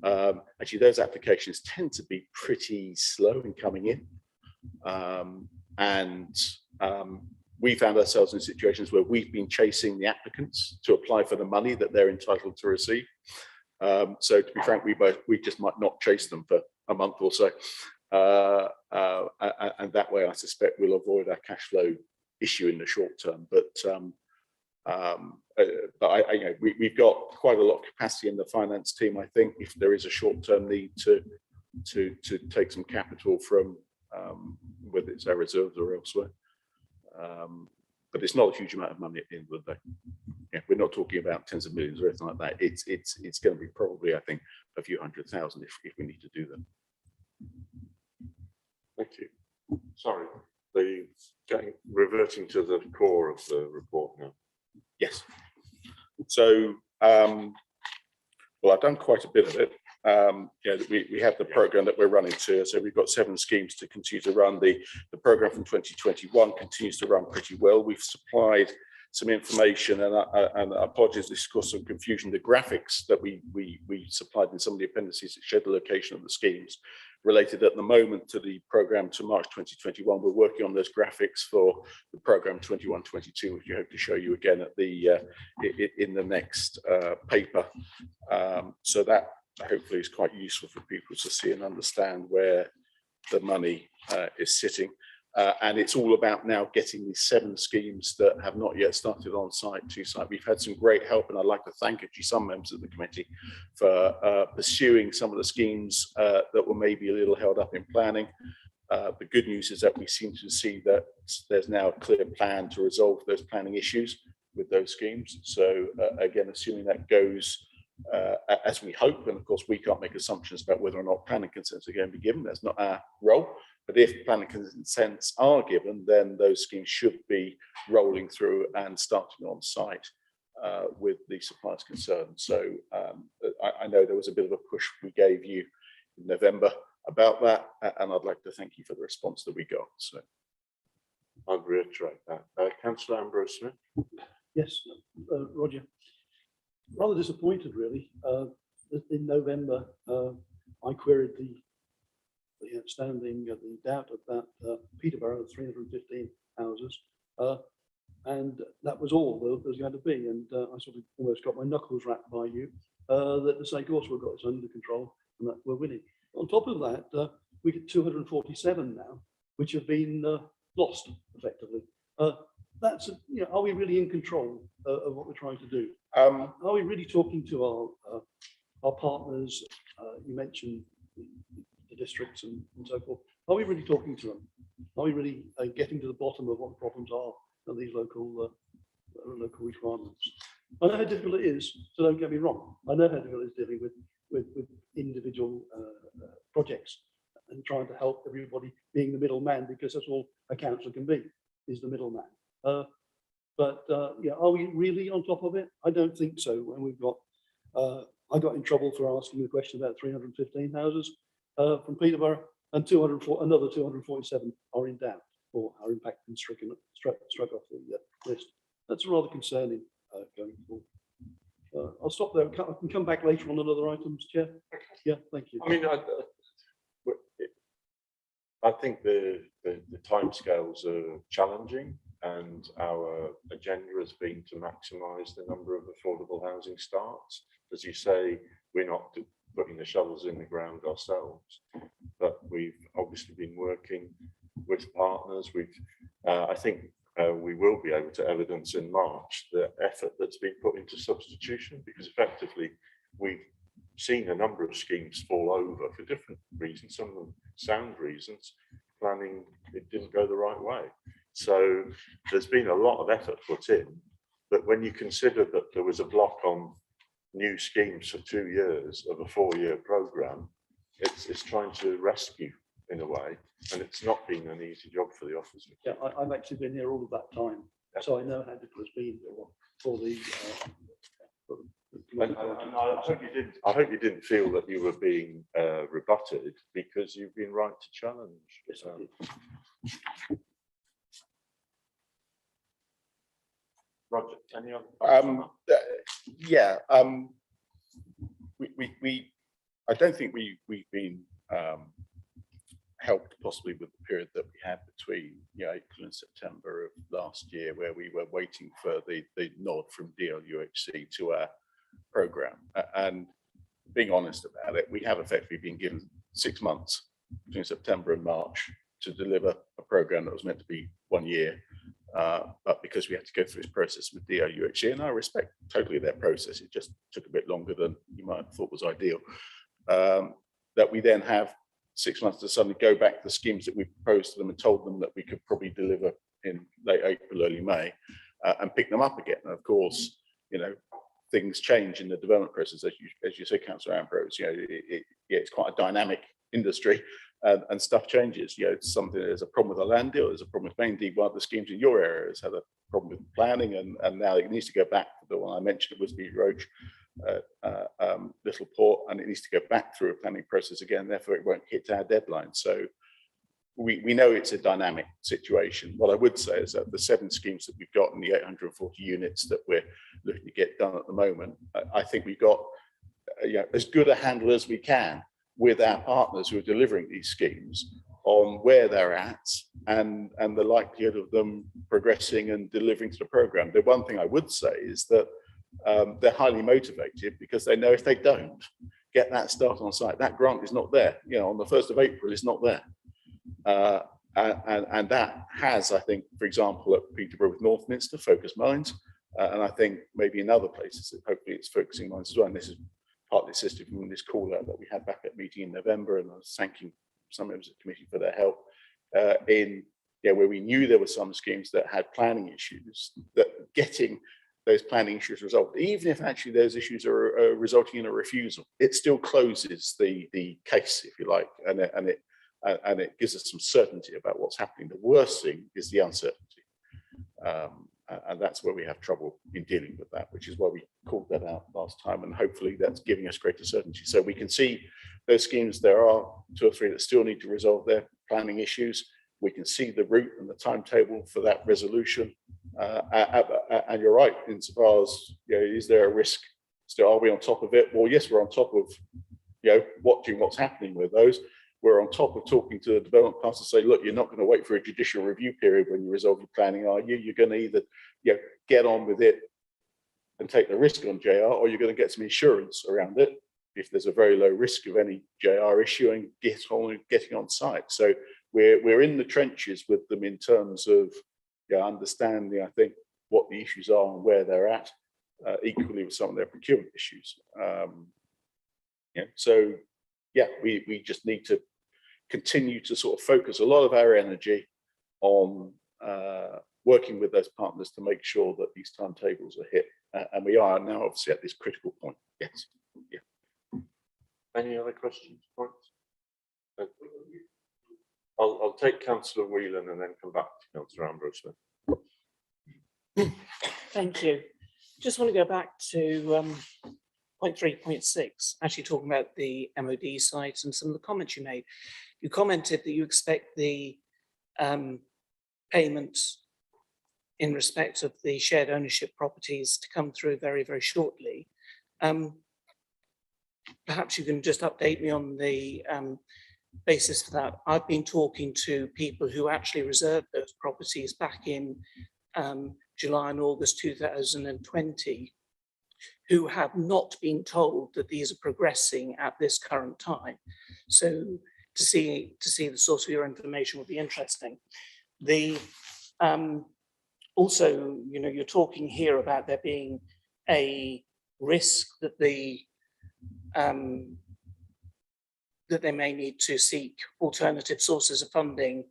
[SPEAKER 3] Actually, those applications tend to be pretty slow in coming in. We found ourselves in situations where we've been chasing the applicants to apply for the money that they're entitled to receive. So to be frank, we just might not chase them for a month or so. And that way, I suspect we'll avoid our cash flow issue in the short term. But you know, we've got quite a lot of capacity in the finance team. I think if there is a short-term need to take some capital from whether it's our reserves or elsewhere. But it's not a huge amount of money at the end of the day. Yeah, we're not talking about tens of millions or anything like that. It's going to be probably, I think, a few 100,000 if we need to do them.
[SPEAKER 1] Thank you. Sorry, reverting to the core of the report now.
[SPEAKER 3] Yes. So, well, I've done quite a bit of it. Yeah, we have the program that we're running to. So we've got 7 schemes to continue to run. The program from 2021 continues to run pretty well. We've supplied some information, and apologies, this caused some confusion. The graphics that we supplied in some of the appendices that showed the location of the schemes related at the moment to the program to March 2021. We're working on those graphics for the program 21-22, which we hope to show you again at the in the next paper. So that hopefully is quite useful for people to see and understand where the money is sitting. And it's all about now getting these 7 schemes that have not yet started on site to site. We've had some great help, and I'd like to thank actually some members of the committee for pursuing some of the schemes that were maybe a little held up in planning. The good news is that we seem to see that there's now a clear plan to resolve those planning issues with those schemes. So again, assuming that goes as we hope, and of course we can't make assumptions about whether or not planning consents are going to be given. That's not our role. But if planning consents are given, then those schemes should be rolling through and starting on site with the suppliers concerned. So I know there was a bit of a push we gave you in November about that, and I'd like to thank you for the response that we got. So
[SPEAKER 1] I'd reiterate that. Councillor Ambrose Smith.
[SPEAKER 4] Yes, Roger. Rather disappointed, really. In November, I queried the outstanding, the doubt about Peterborough, 315 houses, and that was all there was going to be. And I sort of almost got my knuckles rapped by you that to say, of course, we've got this under control and that we're winning. On top of that, we get 247 now, which have been lost effectively. That's, you know, are we really in control of what we're trying to do? Are we really talking to our partners? You mentioned the districts and so forth. Are we really talking to them? Are we really getting to the bottom of what the problems are and these local requirements? I know how difficult it is, so don't get me wrong. I know how difficult it is dealing with individual projects and trying to help everybody, being the middleman, because that's all a council can be, is the middleman. But yeah, are we really on top of it? I don't think so. When we've got, I got in trouble for asking the question about 315 houses from Peterborough, and another 247 are in doubt or are in fact struck off the list. That's rather concerning going forward. I'll stop there. I can come back later on other items, Chair. Yeah, thank you.
[SPEAKER 1] I mean, I think the timescales are challenging, and our agenda has been to maximise the number of affordable housing starts. As you say, we're not putting the shovels in the ground ourselves, but we've obviously been working with partners. I think we will be able to evidence in March the effort that's been put into substitution, because effectively we've seen a number of schemes fall over for different reasons, some of them sound reasons. Planning, it didn't go the right way. So there's been a lot of effort put in, but when you consider that there was a block on new schemes for 2 years of a 4-year programme, it's trying to rescue in a way, and it's not been an easy job for the officer.
[SPEAKER 4] Yeah, I've actually been here all of that time, so I know how difficult it's been for the
[SPEAKER 1] I hope you didn't feel that you were being rebutted, because you've been right to challenge.
[SPEAKER 4] Yes, I did.
[SPEAKER 1] Roger, any other comments?
[SPEAKER 3] Yeah, I don't think we've been helped possibly with the period that we had between April and September of last year, where we were waiting for the nod from DLUHC to our programme. And being honest about it, we have effectively been given 6 months between September and March to deliver a programme that was meant to be 1 year. But because we had to go through this process with DLUHC, and I respect totally their process, it just took a bit longer than you might have thought was ideal, that we then have 6 months to suddenly go back to the schemes that we proposed to them and told them that we could probably deliver in late April, early May, and pick them up again. And of course, things change in the development process, as you say, Councillor Ambrose. It's quite a dynamic industry, and stuff changes. There's a problem with a land deal, there's a problem with main deed. One of the schemes in your area has had a problem with planning, and now it needs to go back to the one I mentioned, it was the Roach Little Port, and it needs to go back through a planning process again. Therefore, it won't hit our deadline. So we know it's a dynamic situation. What I would say is that the 7 schemes that we've got and the 840 units that we're looking to get done at the moment, I think we've got as good a handle as we can with our partners who are delivering these schemes on where they're at and the likelihood of them progressing and delivering to the programme. The one thing I would say is that they're highly motivated, because they know if they don't get that start on site, that grant is not there. On the 1st of April, it's not there. And that has, I think, for example, at Peterborough with Northminster, focused minds. And I think maybe in other places, hopefully it's focusing minds as well. And this is partly assisted from this call out that we had back at meeting in November, and I was thanking some members of the committee for their help where we knew there were some schemes that had planning issues, that getting those planning issues resolved, even if actually those issues are resulting in a refusal, it still closes the case, if you like, and it gives us some certainty about what's happening. The worst thing is the uncertainty. And that's where we have trouble in dealing with that, which is why we called that out last time, and hopefully that's giving us greater certainty. So we can see those schemes, there are 2 or 3 that still need to resolve their planning issues. We can see the route and the timetable for that resolution. And you're right, insofar as, is there a risk? Still, are we on top of it? Well, yes, we're on top of, watching what's happening with those. We're on top of talking to the development partners to say, look, you're not going to wait for a judicial review period when you resolve your planning, are you? You're going to either get on with it and take the risk on JR, or you're going to get some insurance around it if there's a very low risk of any JR issuing, getting on site. So we're in the trenches with them in terms of understanding, I think, what the issues are and where they're at, equally with some of their procurement issues. We just need to continue to sort of focus a lot of our energy on working with those partners to make sure that these timetables are hit. And we are now obviously at this critical point. Yes. Yeah.
[SPEAKER 1] Any other questions, points? I'll take Councillor Whelan and then come back to Councillor Ambrose.
[SPEAKER 6] Thank you. Just want to go back to point 3.6, actually talking about the MOD site and some of the comments you made. You commented that you expect the payments in respect of the shared ownership properties to come through very, very shortly. Perhaps you can just update me on the basis for that. I've been talking to people who actually reserved those properties back in July and August 2020, who have not been told that these are progressing at this current time. So to see the source of your information would be interesting. Also, you're talking here about there being a risk that that they may need to seek alternative sources of funding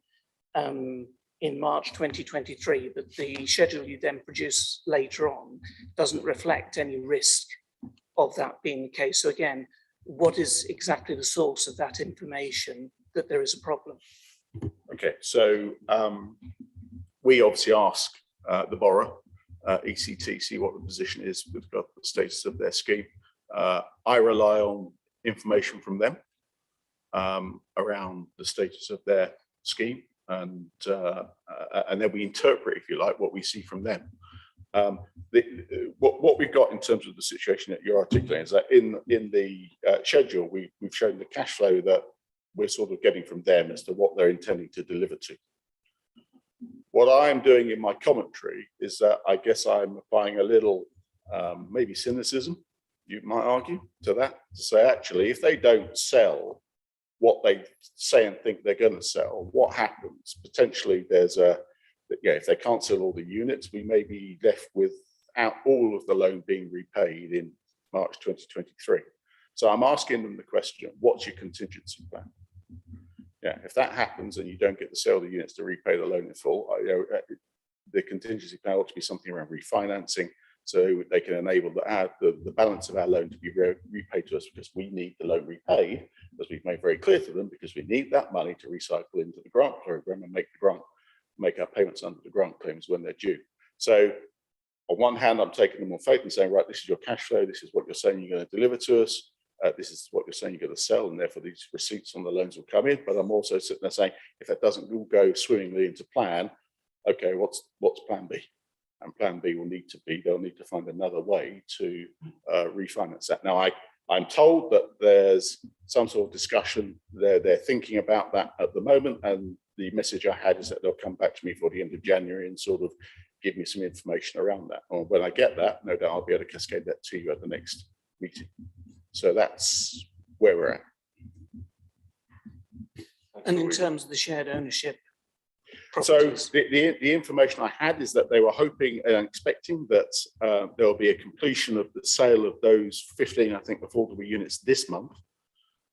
[SPEAKER 6] in March 2023, but the schedule you then produce later on doesn't reflect any risk of that being the case. So again, what is exactly the source of that information that there is a problem?
[SPEAKER 3] Okay, so we obviously ask the borrower ECT, see what the position is with regard to the status of their scheme. I rely on information from them around the status of their scheme, and then we interpret, if you like, what we see from them. What we've got in terms of the situation that you're articulating is that in the schedule, we've shown the cash flow that we're sort of getting from them as to what they're intending to deliver to. What I'm doing in my commentary is that I guess I'm applying a little maybe cynicism, you might argue, to that, to say actually if they don't sell what they say and think they're going to sell, what happens? Potentially there's if they can't sell all the units, we may be left without all of the loan being repaid in March 2023. So I'm asking them the question, what's your contingency plan? Yeah, if that happens and you don't get the sale of the units to repay the loan in full, the contingency plan ought to be something around refinancing, so they can enable the balance of our loan to be repaid to us, because we need the loan repaid, as we've made very clear to them, because we need that money to recycle into the grant program and make our payments under the grant claims when they're due. So on one hand, I'm taking them on faith and saying, right, this is your cash flow, this is what you're saying you're going to deliver to us, this is what you're saying you're going to sell, and therefore these receipts on the loans will come in. But I'm also sitting there saying, if that doesn't all go swimmingly into plan, okay, what's plan B? And plan B will need to be, they'll need to find another way to refinance that. Now, I'm told that there's some sort of discussion, they're thinking about that at the moment, and the message I had is that they'll come back to me for the end of January and sort of give me some information around that. And when I get that, no doubt I'll be able to cascade that to you at the next meeting. So that's where we're at.
[SPEAKER 6] And in terms of the shared ownership
[SPEAKER 3] So
[SPEAKER 6] properties,
[SPEAKER 3] the information I had is that they were hoping and expecting that there will be a completion of the sale of those 15, I think, affordable units this month.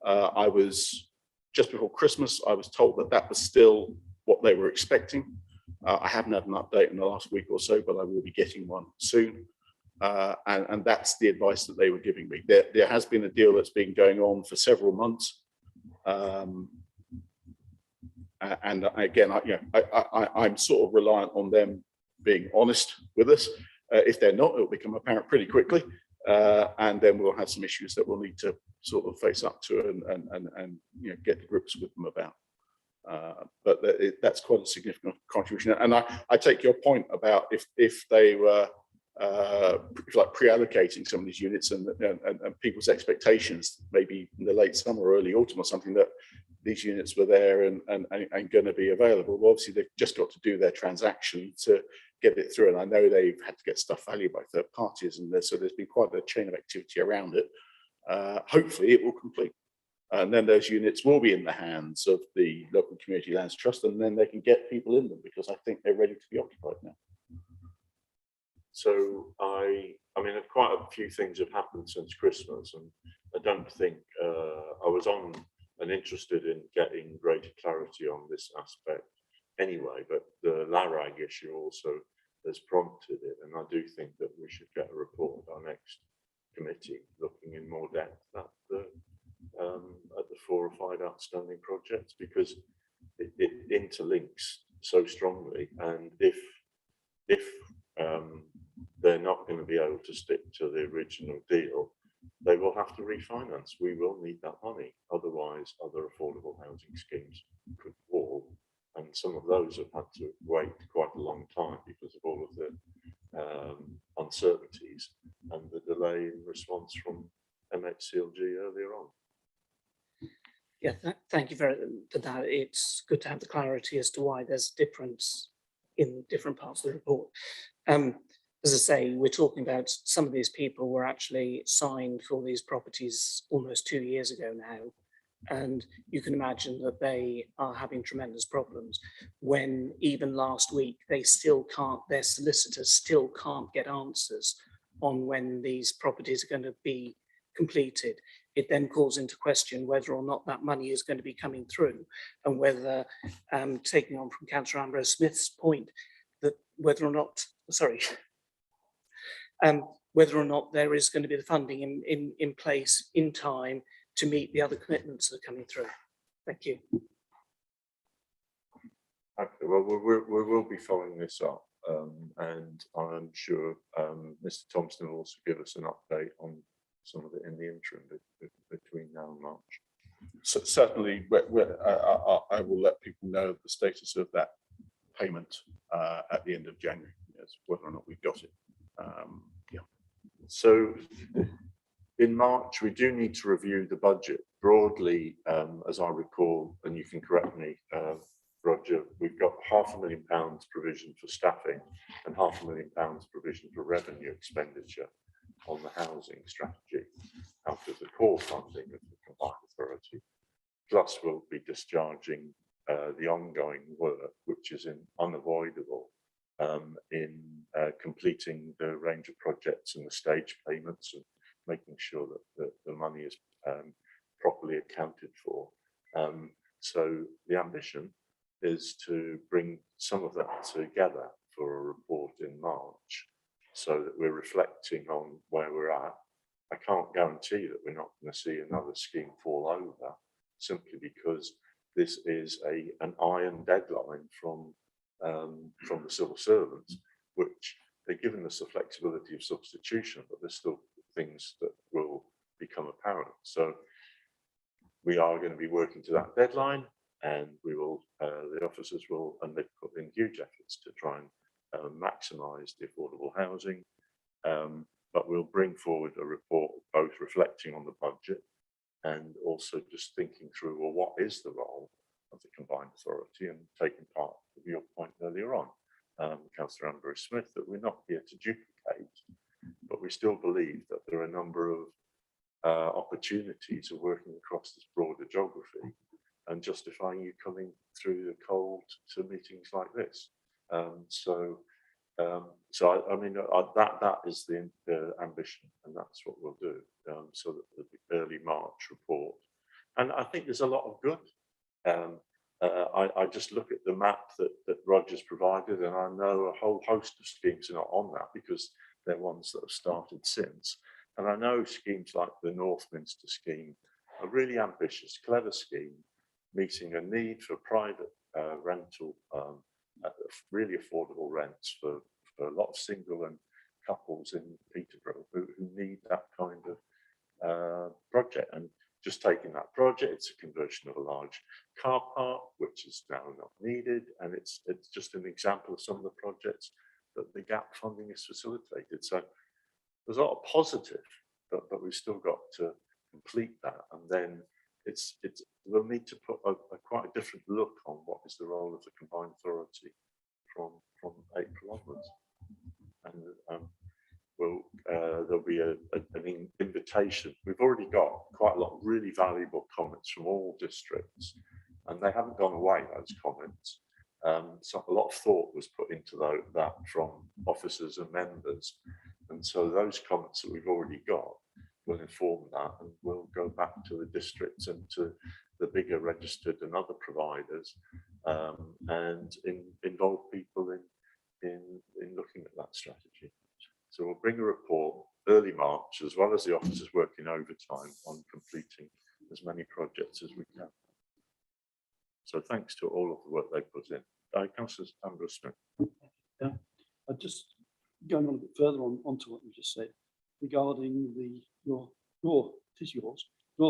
[SPEAKER 3] I was, just before Christmas, I was told that that was still what they were expecting. I haven't had an update in the last week or so, but I will be getting one soon. And that's the advice that they were giving me. There has been a deal that's been going on for several months. And again, I'm sort of reliant on them being honest with us. If they're not, it'll become apparent pretty quickly. And then we'll have some issues that we'll need to sort of face up to and get to grips with them about. But that's quite a significant contribution. And I take your point about if they were like pre-allocating some of these units and people's expectations, maybe in the late summer or early autumn or something, that these units were there and going to be available. Well, obviously, they've just got to do their transaction to get it through. And I know they've had to get stuff valued by third parties, and so there's been quite a chain of activity around it. Hopefully, it will complete. And then those units will be in the hands of the local community lands trust, and then they can get people in them, because I think they're ready to be occupied now.
[SPEAKER 1] So I mean, quite a few things have happened since Christmas, and I don't think I was on and interested in getting greater clarity on this aspect anyway, but the LARAG issue also has prompted it, and I do think that we should get a report at our next committee looking in more depth at the 4 or 5 outstanding projects, because it interlinks so strongly, and if they're not going to be able to stick to the original deal, they will have to refinance. We will need that money, otherwise other affordable housing schemes could fall, and some of those have had to wait quite a long time because of all of the uncertainties and the delay in response from MHCLG earlier on.
[SPEAKER 6] yeah, thank you for that. It's good to have the clarity as to why there's a difference in different parts of the report. As I say, we're talking about some of these people were actually signed for these properties almost 2 years ago now. And you can imagine that they are having tremendous problems when even last week they still can't, their solicitors still can't get answers on when these properties are going to be completed. It then calls into question whether or not that money is going to be coming through, and whether, taking on from Councillor Ambrose Smith's point, that whether or not, whether or not there is going to be the funding in place in time to meet the other commitments that are coming through. Thank you.
[SPEAKER 1] Okay, well, we will be following this up. and I'm sure Mr. Thompson will also give us an update on some of it in the interim between now and March.
[SPEAKER 3] So certainly, I will let people know the status of that payment at the end of January, as whether or not we've got it. Yeah.
[SPEAKER 1] So in March, we do need to review the budget broadly, as I recall, and you can correct me, Roger, we've got £500,000 provision for staffing and £500,000 provision for revenue expenditure on the housing strategy out of the core funding of the combined authority. Plus, we'll be discharging the ongoing work, which is unavoidable in completing the range of projects and the stage payments and making sure that the money is properly accounted for. So the ambition is to bring some of that together for a report in March so that we're reflecting on where we're at. I can't guarantee that we're not going to see another scheme fall over, simply because this is an iron deadline from the civil servants, which they're giving us the flexibility of substitution, but there's still things that will become apparent. So we are going to be working to that deadline, and we will, the officers will, and they've put in huge efforts to try and maximise the affordable housing. But we'll bring forward a report both reflecting on the budget and also just thinking through, well, what is the role of the combined authority, and taking part of your point earlier on, Councillor Ambrose-Smith, that we're not here to duplicate, but we still believe that there are a number of opportunities of working across this broader geography and justifying you coming through the cold to meetings like this. So I mean, that is the ambition, and that's what we'll do. So that the early March report, and I think there's a lot of good. I just look at the map that Roger's provided, and I know a whole host of schemes are not on that because they're ones that have started since. And I know schemes like the Northminster scheme, a really ambitious, clever scheme, meeting a need for private rental, really affordable rents for a lot of single and couples in Peterborough who need that kind of project. And just taking that project, it's a conversion of a large car park, which is now not needed. And it's just an example of some of the projects that the gap funding is facilitated. So there's a lot of positive, but we've still got to complete that. And then we'll need to put a quite a different look on what is the role of the combined authority from April onwards. And there'll be an invitation. We've already got quite a lot of really valuable comments from all districts, and they haven't gone away, those comments. So a lot of thought was put into that from officers and members. And so those comments that we've already got will inform that, and we'll go back to the districts and to the bigger registered and other providers, and involve people in looking at that strategy. So we'll bring a report early March, as well as the officers working overtime on completing as many projects as we can. So thanks to all of the work they put in. Councillor Ambrose-Smith.
[SPEAKER 4] Yeah, just going on a bit further onto what you just said regarding your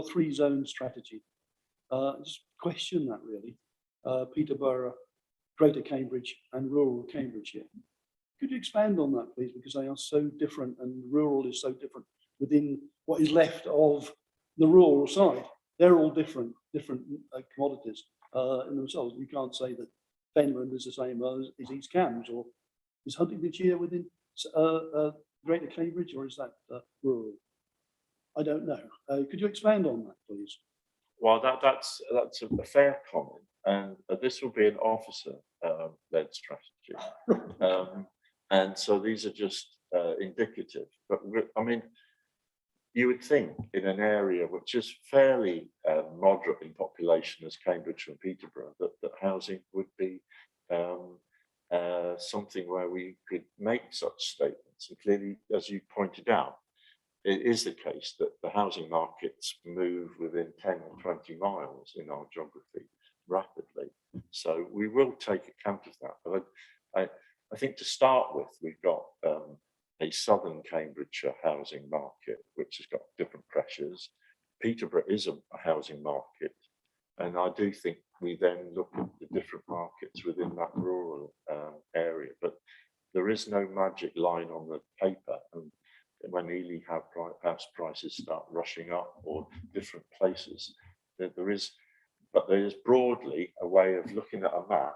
[SPEAKER 4] three-zone strategy. Just question that really. Peterborough, Greater Cambridge, and rural Cambridgeshire. Could you expand on that, please? Because they are so different, and rural is so different within what is left of the rural side. They're all different commodities in themselves. You can't say that Fenland is the same as East Cambs, or is Huntingdonshire within Greater Cambridge, or is that rural? I don't know. Could you expand on that, please?
[SPEAKER 1] Well, that's a fair comment, and this will be an officer-led strategy. And so these are just indicative. But I mean, you would think in an area which is fairly moderate in population as Cambridge and Peterborough, that housing would be something where we could make such statements. And clearly, as you pointed out, it is the case that the housing markets move within 10 or 20 miles in our geography rapidly. So we will take account of that. But I think to start with, we've got a southern Cambridgeshire housing market, which has got different pressures. Peterborough is a housing market. And I do think we then look at the different markets within that rural area, but there is no magic line on the paper. And when Ely house prices start rushing up, or different places, there is broadly a way of looking at a map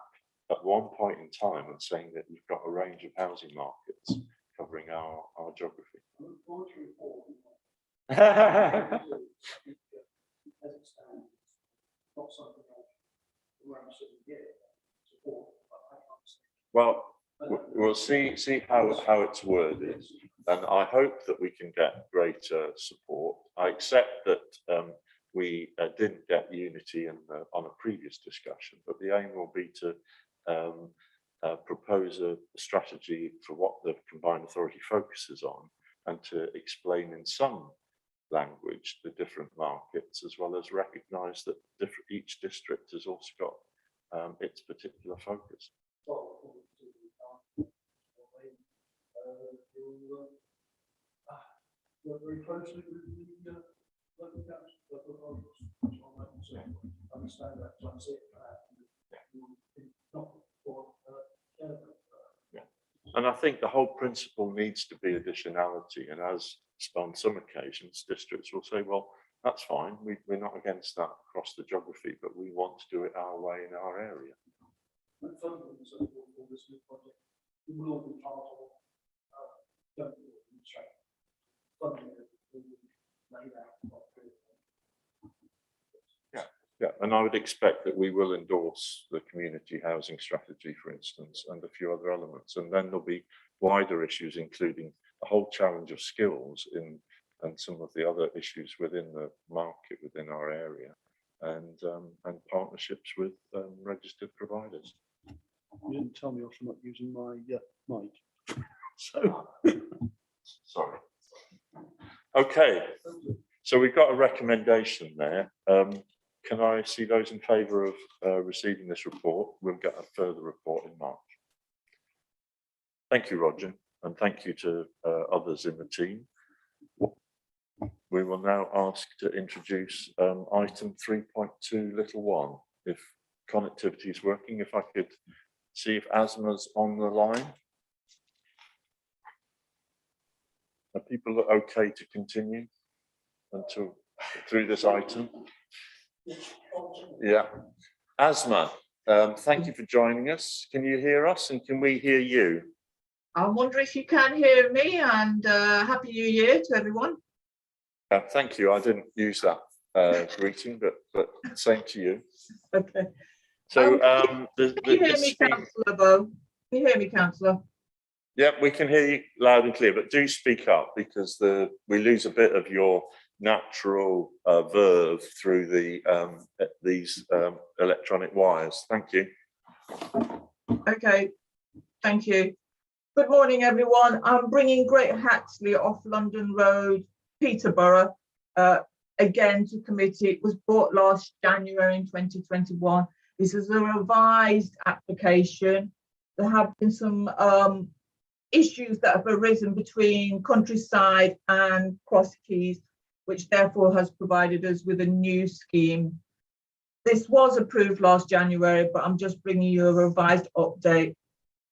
[SPEAKER 1] at one point in time and saying that you've got a range of housing markets covering our geography. Well, we'll see how it's worded, and I hope that we can get greater support. I accept that we didn't get unity on a previous discussion, but the aim will be to propose a strategy for what the combined authority focuses on, and to explain in some language the different markets, as well as recognise that each district has also got its particular focus.
[SPEAKER 4] Very closely with the local council, understand that, try and see it.
[SPEAKER 1] And I think the whole principle needs to be additionality, and as on some occasions districts will say, well, that's fine, we're not against that across the geography, but we want to do it our way in our area. Yeah, and I would expect that we will endorse the community housing strategy, for instance, and a few other elements. And then there'll be wider issues, including the whole challenge of skills and some of the other issues within the market within our area, and partnerships with registered providers.
[SPEAKER 4] You didn't tell me off for not using my mic. So
[SPEAKER 1] sorry. Okay, so we've got a recommendation there. Can I see those in favour of receiving this report? We'll get a further report in March. Thank you, Roger, and thank you to others in the team. We will now ask to introduce item 3.2 little 1. If connectivity is working, if I could see if Asma's on the line. Are people okay to continue until through this item? Yeah. Asma, thank you for joining us. Can you hear us, and can we hear you?
[SPEAKER 8] I wonder if you can hear me, and Happy New Year to everyone.
[SPEAKER 1] Thank you. I didn't use that greeting, but same to you.
[SPEAKER 8] Okay.
[SPEAKER 1] So,
[SPEAKER 8] can you hear me, Councillor Bow? Can you hear me, Councillor?
[SPEAKER 1] Yeah, we can hear you loud and clear, but do speak up, because we lose a bit of your natural verve through these electronic wires. Thank you.
[SPEAKER 8] Okay, thank you. Good morning, everyone. I'm bringing Great Haxley off London Road, Peterborough, again to committee. It was brought last January in 2021. This is a revised application. There have been some issues that have arisen between Countryside and Cross Keys, which therefore has provided us with a new scheme. This was approved last January, but I'm just bringing you a revised update.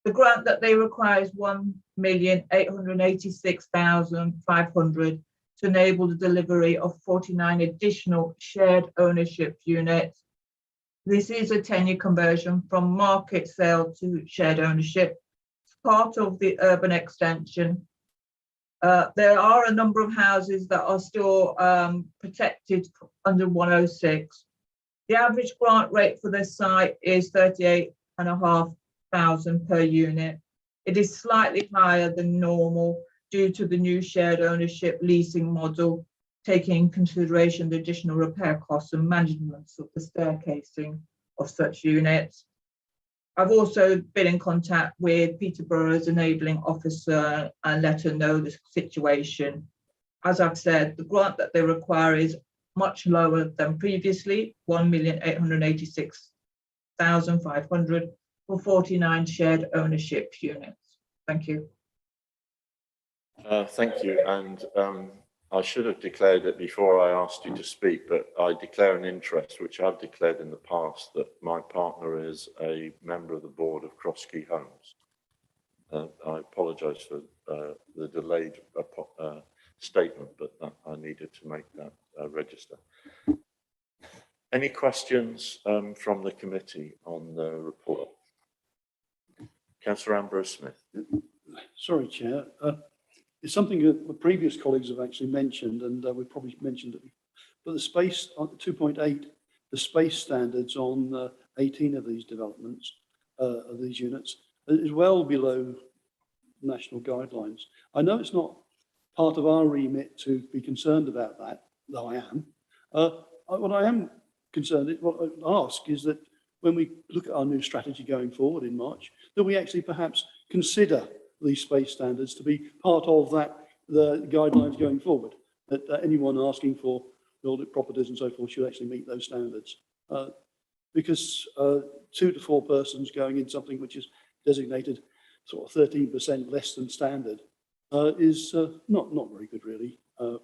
[SPEAKER 8] The grant that they require is 1,886,500 to enable the delivery of 49 additional shared ownership units. This is a 10-year conversion from market sale to shared ownership. It's part of the urban extension. There are a number of houses that are still protected under 106. The average grant rate for this site is 38,500 per unit. It is slightly higher than normal due to the new shared ownership leasing model, taking in consideration the additional repair costs and management of the staircasing of such units. I've also been in contact with Peterborough's enabling officer and let her know the situation. As I've said, the grant that they require is much lower than previously, 1,886,500, for 49 shared ownership units. Thank you.
[SPEAKER 1] Thank you. And I should have declared it before I asked you to speak, but I declare an interest, which I've declared in the past, that my partner is a member of the board of Crosskey Homes. I apologise for the delayed statement, but I needed to make that register. Any questions from the committee on the report? Councillor Ambrose Smith.
[SPEAKER 4] Sorry, Chair. It's something that the previous colleagues have actually mentioned, and we probably mentioned it. But the space on 2.8, the space standards on 18 of these developments, of these units, is well below national guidelines. I know it's not part of our remit to be concerned about that, though I am. What I am concerned, what I ask is that when we look at our new strategy going forward in March, that we actually perhaps consider these space standards to be part of that, the guidelines going forward, that anyone asking for build properties and so forth should actually meet those standards. Because 2 to 4 persons going in something which is designated sort of 13% less than standard is not very good, really. And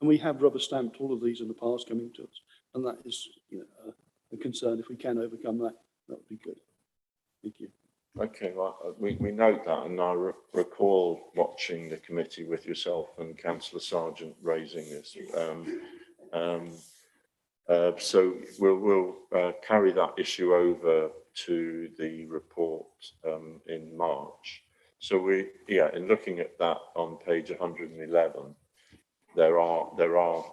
[SPEAKER 4] we have rubber stamped all of these in the past coming to us, and that is, you know, a concern. If we can overcome that, that would be good. Thank you.
[SPEAKER 1] Okay, well, we note that, and I recall watching the committee with yourself and Councillor Sargent raising this. So we'll carry that issue over to the report in March. So in looking at that on page 111, there are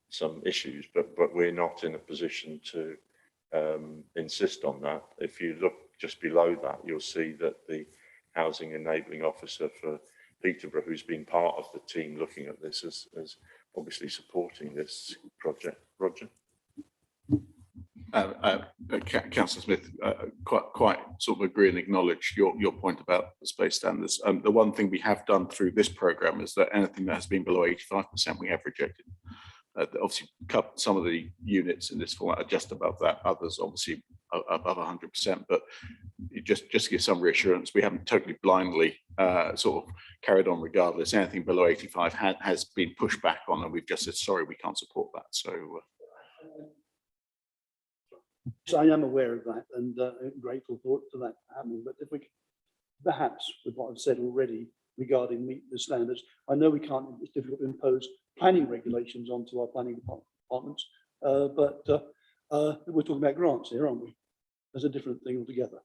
[SPEAKER 1] some issues, but we're not in a position to insist on that. If you look just below that, you'll see that the housing enabling officer for Peterborough, who's been part of the team looking at this, is obviously supporting this project. Roger?
[SPEAKER 3] Councillor Smith, quite sort of agree and acknowledge your point about the space standards. The one thing we have done through this programme is that anything that has been below 85% we have rejected. Obviously, some of the units in this format are just above that, others obviously above 100%, but just to give some reassurance, we haven't totally blindly sort of carried on regardless. Anything below 85 has been pushed back on, and we've just said, sorry, we can't support that.
[SPEAKER 4] So I am aware of that, and grateful for that happening. But if we could, perhaps, with what I've said already regarding meet the standards, I know we can't, it's difficult to impose planning regulations onto our planning departments, but we're talking about grants here, aren't we? That's a different thing altogether.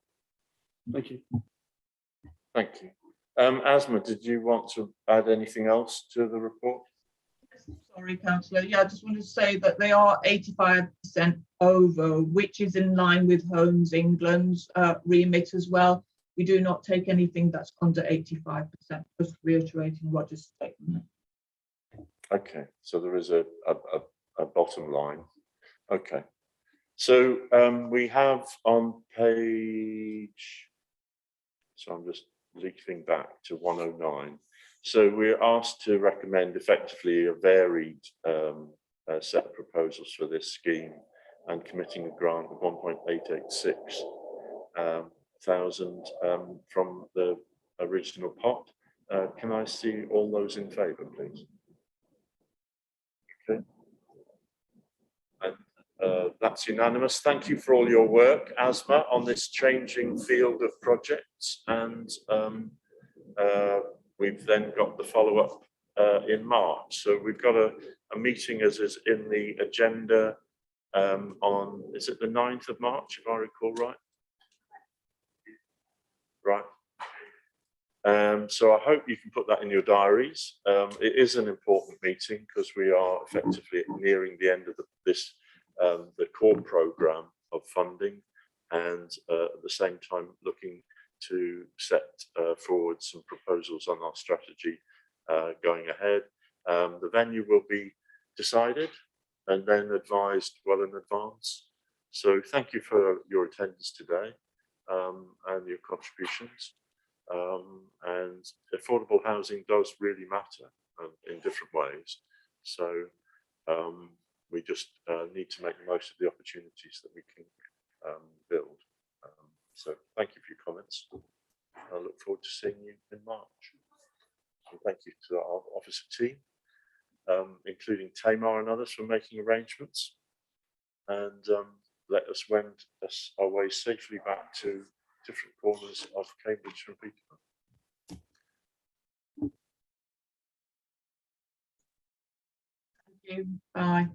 [SPEAKER 4] Thank you.
[SPEAKER 1] Thank you. Asma, did you want to add anything else to the report?
[SPEAKER 8] Sorry, Councillor. Yeah, I just wanted to say that they are 85% over, which is in line with Homes England's remit as well. We do not take anything that's under 85%, just reiterating Roger's statement.
[SPEAKER 1] Okay, so there is a bottom line. Okay, so we have on page, so I'm just leafing back to 109. So we're asked to recommend effectively a varied set of proposals for this scheme and committing a grant of 1.886 thousand from the original pot. Can I see all those in favour, please? Okay. And that's unanimous. Thank you for all your work, Asma, on this changing field of projects. And we've then got the follow-up in March. So we've got a meeting as is in the agenda on, is it the 9th of March, if I recall right? Right. So I hope you can put that in your diaries. It is an important meeting because we are effectively nearing the end of the core programme of funding, and at the same time looking to set forward some proposals on our strategy going ahead. The venue will be decided and then advised well in advance. So thank you for your attendance today and your contributions. And affordable housing does really matter in different ways. So we just need to make the most of the opportunities that we can build. So thank you for your comments. I look forward to seeing you in March. And thank you to our officer team, including Tamar and others, for making arrangements and let us wend our way safely back to different corners of Cambridge and Peterborough.
[SPEAKER 8] Thank you. Bye.